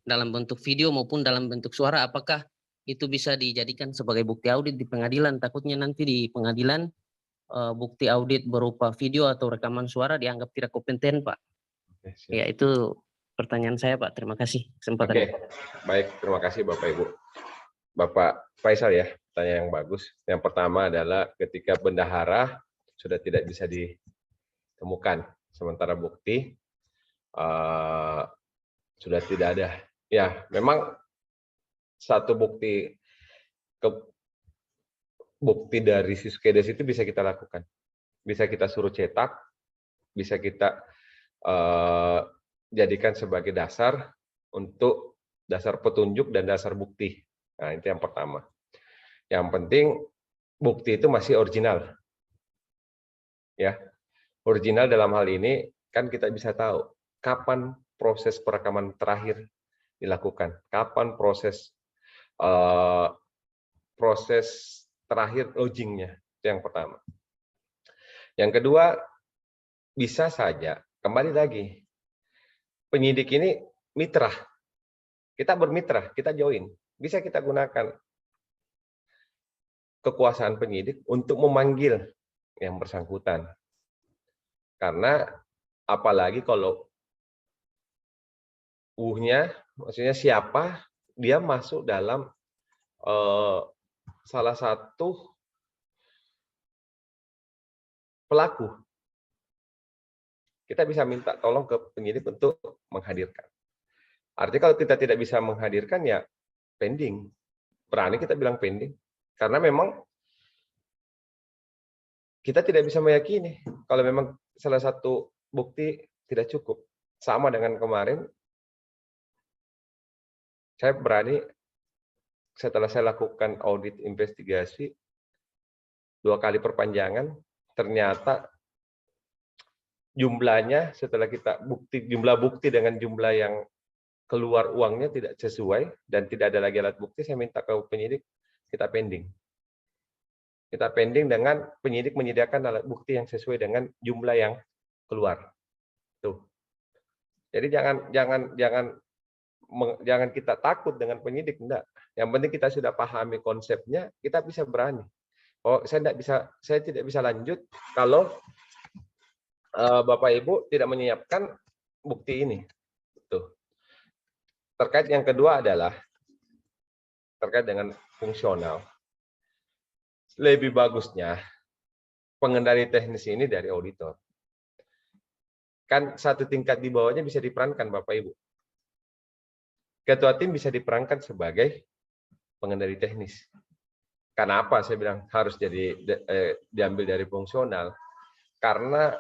dalam bentuk video maupun dalam bentuk suara? Apakah itu bisa dijadikan sebagai bukti audit di pengadilan. Takutnya nanti di pengadilan bukti audit berupa video atau rekaman suara dianggap tidak kompeten, Pak. Oke, siap. Ya, itu pertanyaan saya, Pak. Terima kasih kesempatan. Oke, baik. Terima kasih Bapak Ibu. Bapak Faisal ya, pertanyaan yang bagus. Yang pertama adalah ketika bendahara sudah tidak bisa ditemukan, sementara bukti sudah tidak ada. Ya, memang satu bukti dari Siskedes itu bisa kita lakukan. Bisa kita suruh cetak, bisa kita jadikan sebagai dasar untuk dasar petunjuk dan dasar bukti. Nah, itu yang pertama. Yang penting bukti itu masih original. Ya. Original dalam hal ini kan kita bisa tahu kapan proses perekaman terakhir dilakukan, kapan proses terakhir logingnya, itu yang pertama. Yang kedua, bisa saja kembali lagi penyidik ini mitra, kita bermitra, kita join, bisa kita gunakan kekuasaan penyidik untuk memanggil yang bersangkutan, karena apalagi kalau maksudnya siapa dia masuk dalam salah satu pelaku, kita bisa minta tolong ke penyidik untuk menghadirkan. Artinya kalau kita tidak bisa menghadirkan ya pending. Berani kita bilang pending. Karena memang kita tidak bisa meyakini kalau memang salah satu bukti tidak cukup. Sama dengan kemarin, saya berani setelah saya lakukan audit investigasi 2 kali perpanjangan, ternyata jumlahnya setelah kita jumlah bukti dengan jumlah yang keluar uangnya tidak sesuai dan tidak ada lagi alat bukti, saya minta ke penyidik kita pending. Kita pending dengan penyidik menyediakan alat bukti yang sesuai dengan jumlah yang keluar. Tuh. Jadi jangan kita takut dengan penyidik, enggak. Yang penting kita sudah pahami konsepnya, kita bisa berani. Oh, saya tidak bisa lanjut kalau Bapak Ibu tidak menyiapkan bukti ini. Tuh. Terkait yang kedua adalah terkait dengan fungsional. Lebih bagusnya pengendali teknis ini dari auditor. Kan satu tingkat di bawahnya bisa diperankan Bapak Ibu. Ketua tim bisa diperankan sebagai pengendali teknis. Kenapa saya bilang harus diambil dari fungsional? Karena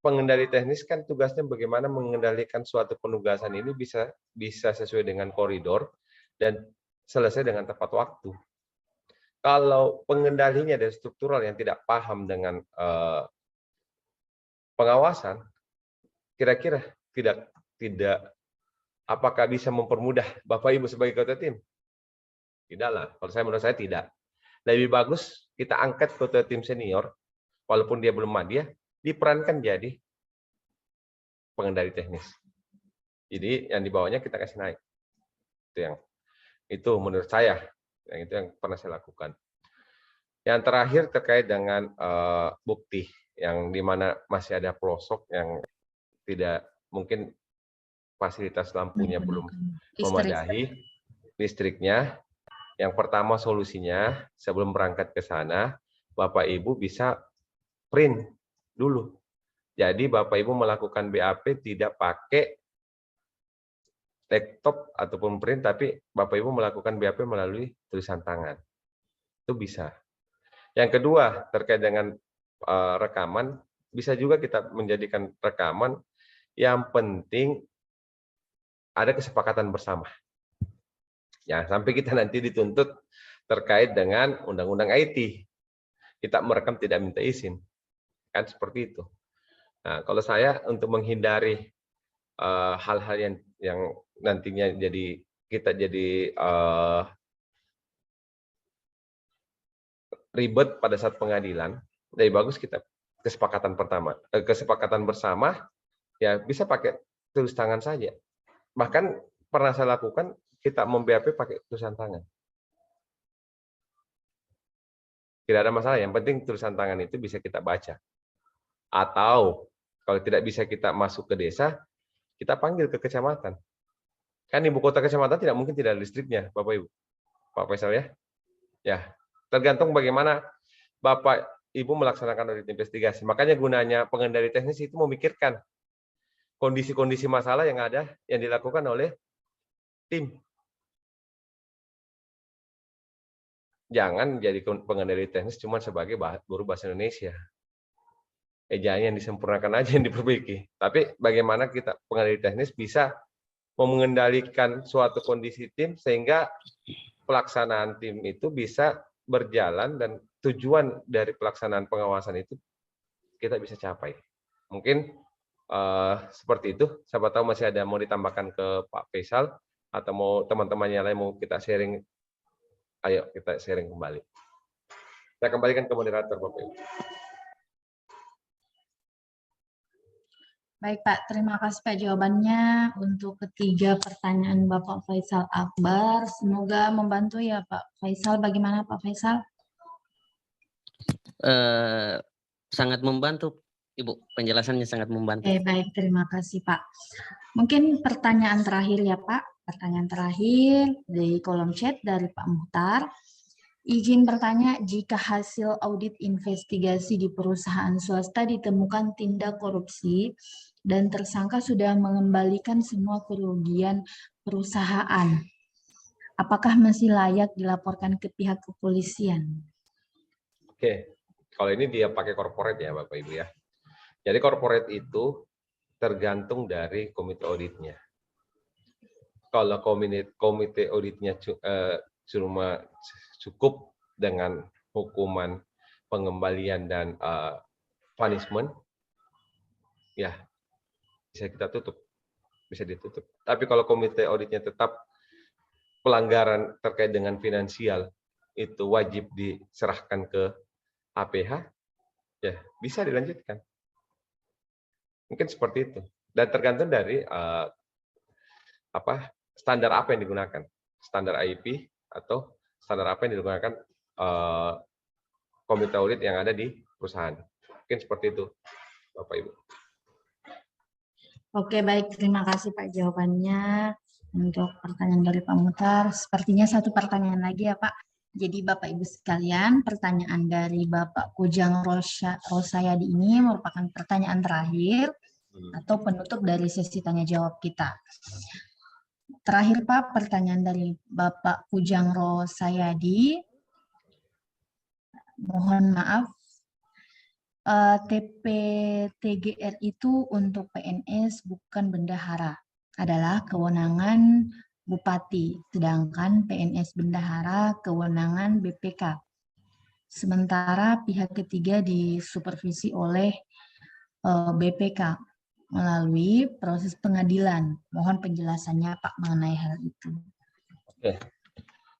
pengendali teknis kan tugasnya bagaimana mengendalikan suatu penugasan ini bisa sesuai dengan koridor dan selesai dengan tepat waktu. Kalau pengendalinya dari struktural yang tidak paham dengan pengawasan, kira-kira tidak apakah bisa mempermudah Bapak Ibu sebagai ketua tim? Tidaklah. Kalau menurut saya tidak. Lebih bagus kita angkat ketua tim senior, walaupun dia belum madya, diperankan jadi pengendali teknis. Jadi yang di bawahnya kita kasih naik. Itu menurut saya. Yang itu yang pernah saya lakukan. Yang terakhir terkait dengan bukti yang dimana masih ada pelosok yang tidak mungkin fasilitas lampunya belum memadai, listriknya. Yang pertama solusinya sebelum berangkat ke sana, Bapak Ibu bisa print dulu. Jadi Bapak Ibu melakukan BAP tidak pakai laptop ataupun print, tapi Bapak Ibu melakukan BAP melalui tulisan tangan. Itu bisa. Yang kedua, terkait dengan rekaman, bisa juga kita menjadikan rekaman, yang penting ada kesepakatan bersama. Ya, sampai kita nanti dituntut terkait dengan undang-undang IT. Kita merekam tidak minta izin. Kan seperti itu. Nah, kalau saya untuk menghindari hal-hal yang nantinya kita jadi ribet pada saat pengadilan, lebih bagus kita kesepakatan bersama, ya bisa pakai tulis tangan saja. Bahkan pernah saya lakukan kita mem-BAP pakai tulisan tangan. Tidak ada masalah, yang penting tulisan tangan itu bisa kita baca. Atau kalau tidak bisa kita masuk ke desa, kita panggil ke kecamatan. Kan ibu kota kecamatan tidak mungkin tidak ada listriknya, Bapak Ibu. Pak Faisal ya. Ya, tergantung bagaimana Bapak Ibu melaksanakan audit investigasi. Makanya gunanya pengendali teknis itu memikirkan kondisi-kondisi masalah yang ada yang dilakukan oleh tim. Jangan jadi pengendali teknis cuma sebagai guru bahasa Indonesia. Ejaannya yang disempurnakan aja yang diperbaiki. Tapi bagaimana kita pengendali teknis bisa mengendalikan suatu kondisi tim sehingga pelaksanaan tim itu bisa berjalan dan tujuan dari pelaksanaan pengawasan itu kita bisa capai. Mungkin seperti itu. Siapa tahu masih ada mau ditambahkan ke Pak Faisal atau mau teman-temannya lain mau kita sharing. Ayo kita sharing kembali. Saya kembalikan ke moderator, Bapak Ibu. Baik Pak, terima kasih Pak jawabannya. Untuk ketiga pertanyaan Bapak Faisal Akbar, semoga membantu ya Pak Faisal. Bagaimana Pak Faisal? Sangat membantu, Ibu. Penjelasannya sangat membantu. Oke, baik, terima kasih Pak. Mungkin pertanyaan terakhir ya Pak. Pertanyaan terakhir di kolom chat dari Pak Muhtar. Izin bertanya, jika hasil audit investigasi di perusahaan swasta ditemukan tindak korupsi dan tersangka sudah mengembalikan semua kerugian perusahaan, apakah masih layak dilaporkan ke pihak kepolisian? Oke, kalau ini dia pakai corporate ya Bapak Ibu ya. Jadi corporate itu tergantung dari komite auditnya. Kalau komite auditnya cuma cukup dengan hukuman pengembalian dan punishment, ya bisa kita tutup, bisa ditutup. Tapi kalau komite auditnya tetap pelanggaran terkait dengan finansial itu wajib diserahkan ke APH, ya bisa dilanjutkan. Mungkin seperti itu. Dan tergantung dari standar apa yang digunakan, standar IP atau standar apa yang digunakan komite audit yang ada di perusahaan. Mungkin seperti itu, Bapak Ibu. Oke, baik. Terima kasih Pak jawabannya untuk pertanyaan dari Pak Muhtar. Sepertinya satu pertanyaan lagi ya Pak. Jadi Bapak Ibu sekalian, pertanyaan dari Bapak Kujang Rosayadi ini merupakan pertanyaan terakhir atau penutup dari sesi tanya jawab kita. Terakhir Pak, pertanyaan dari Bapak Kujang Rosayadi. Mohon maaf, TPTGR itu untuk PNS bukan bendahara, adalah kewenangan Bupati, sedangkan PNS bendahara kewenangan BPK. Sementara pihak ketiga disupervisi oleh BPK melalui proses pengadilan. Mohon penjelasannya Pak mengenai hal itu. Oke.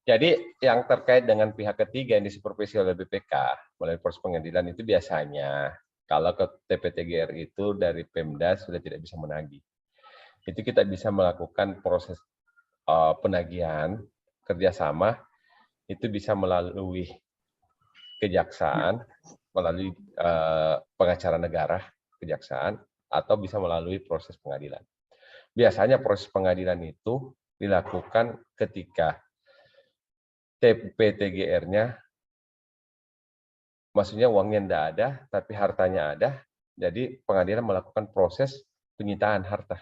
Jadi yang terkait dengan pihak ketiga yang disupervisi oleh BPK melalui proses pengadilan itu biasanya kalau ke TPTGR itu dari Pemda sudah tidak bisa menagih. Itu kita bisa melakukan proses penagihan kerjasama itu bisa melalui kejaksaan, melalui pengacara negara, kejaksaan, atau bisa melalui proses pengadilan. Biasanya proses pengadilan itu dilakukan ketika TPTGR-nya, maksudnya uangnya tidak ada, tapi hartanya ada, jadi pengadilan melakukan proses penyitaan harta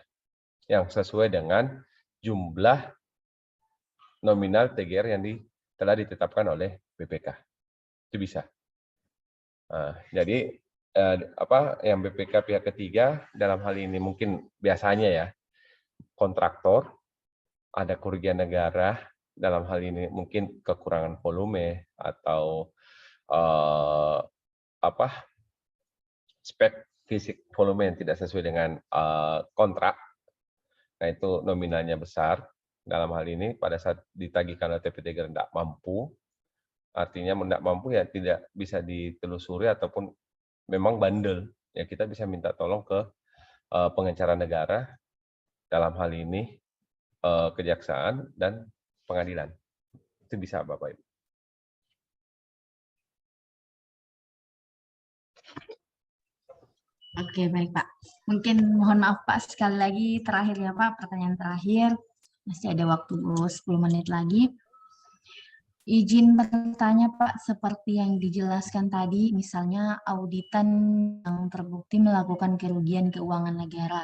yang sesuai dengan jumlah nominal TGR yang telah ditetapkan oleh BPK. Itu bisa. Jadi yang BPK pihak ketiga dalam hal ini mungkin biasanya ya kontraktor, ada kerugian negara. Dalam hal ini mungkin kekurangan volume atau spek fisik volume yang tidak sesuai dengan kontrak. Nah itu nominalnya besar. Dalam hal ini pada saat ditagihkan oleh TPTGR tidak mampu, artinya tidak mampu ya tidak bisa ditelusuri ataupun memang bandel. Ya kita bisa minta tolong ke pengacara negara. Dalam hal ini kejaksaan dan pengadilan. Itu bisa Bapak Ibu. Oke, baik Pak. Mungkin mohon maaf Pak, sekali lagi terakhir ya Pak, pertanyaan terakhir. Masih ada waktu 10 menit lagi. Izin bertanya Pak, seperti yang dijelaskan tadi, misalnya auditan yang terbukti melakukan kerugian keuangan negara,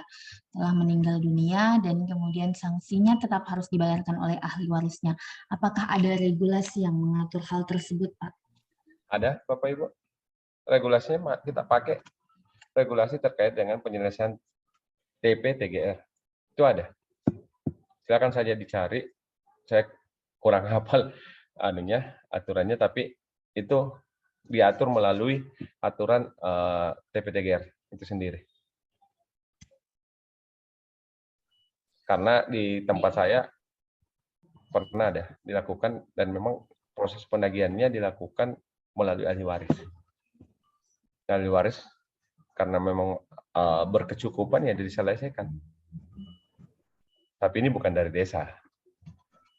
telah meninggal dunia, dan kemudian sanksinya tetap harus dibayarkan oleh ahli warisnya. Apakah ada regulasi yang mengatur hal tersebut Pak? Ada Bapak Ibu? Regulasinya kita pakai regulasi terkait dengan penyelesaian TP TGR. Itu ada. Silakan saja dicari. Saya kurang hafal aturannya, tapi itu diatur melalui aturan TP TGR itu sendiri. Karena di tempat saya pernah ada dilakukan dan memang proses penagihannya dilakukan melalui ahli waris. Ahli waris karena memang berkecukupan ya diselesaikan. Tapi ini bukan dari desa.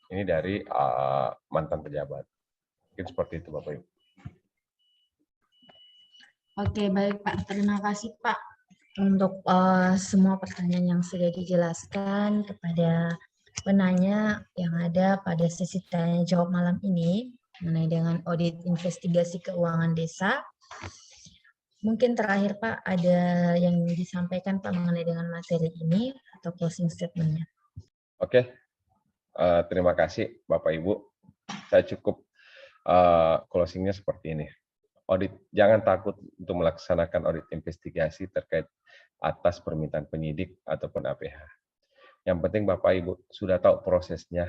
Ini dari mantan pejabat. Mungkin seperti itu Bapak Ibu. Oke, baik Pak. Terima kasih Pak untuk semua pertanyaan yang sudah dijelaskan kepada penanya yang ada pada sesi tanya jawab malam ini mengenai dengan audit investigasi keuangan desa. Mungkin terakhir Pak, ada yang disampaikan Pak mengenai dengan materi ini atau closing statement-nya. Oke, terima kasih Bapak Ibu. Saya cukup closing-nya seperti ini. Audit, jangan takut untuk melaksanakan audit investigasi terkait atas permintaan penyidik ataupun APH. Yang penting Bapak Ibu sudah tahu prosesnya,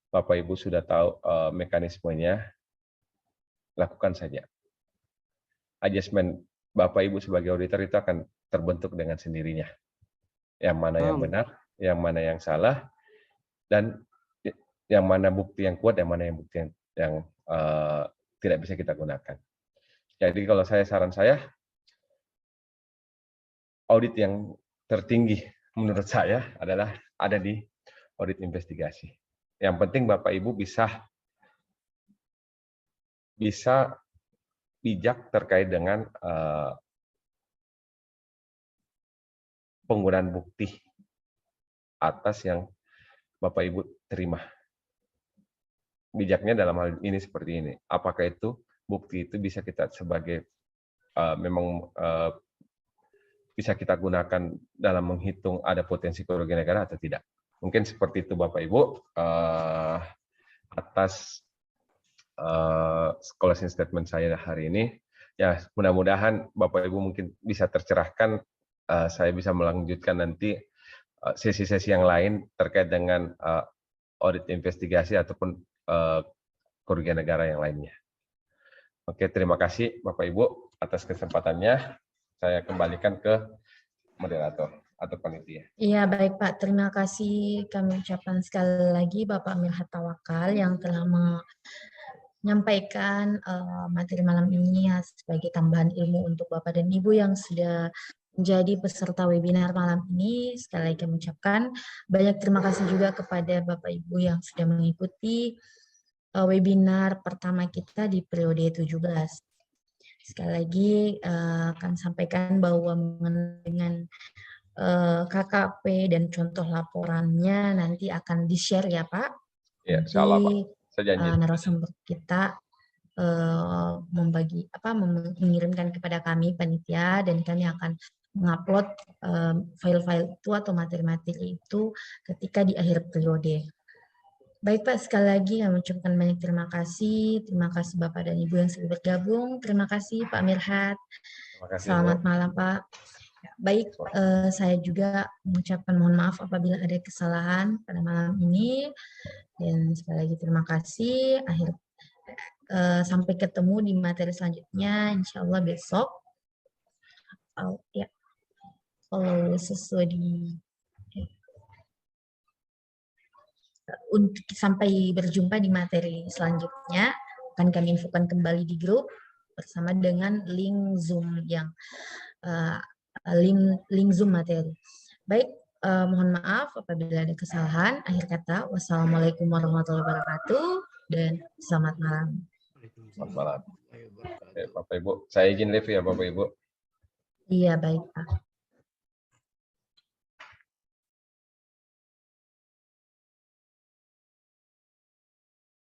Bapak Ibu sudah tahu mekanismenya, lakukan saja. Adjustment Bapak Ibu sebagai auditor itu akan terbentuk dengan sendirinya. Yang mana yang benar, yang mana yang salah, dan yang mana bukti yang kuat, yang mana yang bukti yang tidak bisa kita gunakan. Jadi kalau saran saya, audit yang tertinggi menurut saya adalah ada di audit investigasi. Yang penting Bapak Ibu bisa bijak terkait dengan penggunaan bukti atas yang Bapak Ibu terima. Bijaknya dalam hal ini seperti ini. Apakah itu bukti itu bisa kita sebagai bisa kita gunakan dalam menghitung ada potensi kerugian negara atau tidak? Mungkin seperti itu Bapak Ibu atas closing statement saya hari ini. Ya, mudah-mudahan Bapak Ibu mungkin bisa tercerahkan. Saya bisa melanjutkan nanti sesi-sesi yang lain terkait dengan audit investigasi ataupun kerugian negara yang lainnya. Oke, terima kasih Bapak Ibu atas kesempatannya. Saya kembalikan ke moderator atau panitia. Iya, baik Pak. Terima kasih kami ucapkan sekali lagi Bapak Mirhat Tawakal yang telah menyampaikan materi malam ini sebagai tambahan ilmu untuk Bapak dan Ibu yang sudah menjadi peserta webinar malam ini. Sekali lagi kami ucapkan banyak terima kasih juga kepada Bapak Ibu yang sudah mengikuti webinar pertama kita di periode 17. Sekali lagi akan sampaikan bahwa dengan KKP dan contoh laporannya nanti akan di-share ya Pak. Ya, insyaallah Pak. Saya janji. Narasumber kita mengirimkan kepada kami panitia dan kami akan mengupload file-file itu atau materi-materi itu ketika di akhir periode. Baik Pak, sekali lagi kami ucapkan banyak terima kasih. Terima kasih Bapak dan Ibu yang sudah bergabung. Terima kasih Pak Mirhat. Selamat malam Pak. Baik, saya juga mengucapkan mohon maaf apabila ada kesalahan pada malam ini. Dan sekali lagi terima kasih. Sampai ketemu di materi selanjutnya, insya Allah besok. Kalau sesuai di... Untuk sampai berjumpa di materi selanjutnya, akan kami infokan kembali di grup bersama dengan link Zoom yang link Zoom materi. Baik, Mohon maaf apabila ada kesalahan. Akhir kata, wassalamualaikum warahmatullahi wabarakatuh dan selamat malam. Selamat malam. Bapak Ibu, saya izin live ya Bapak Ibu. Iya, baik Pak.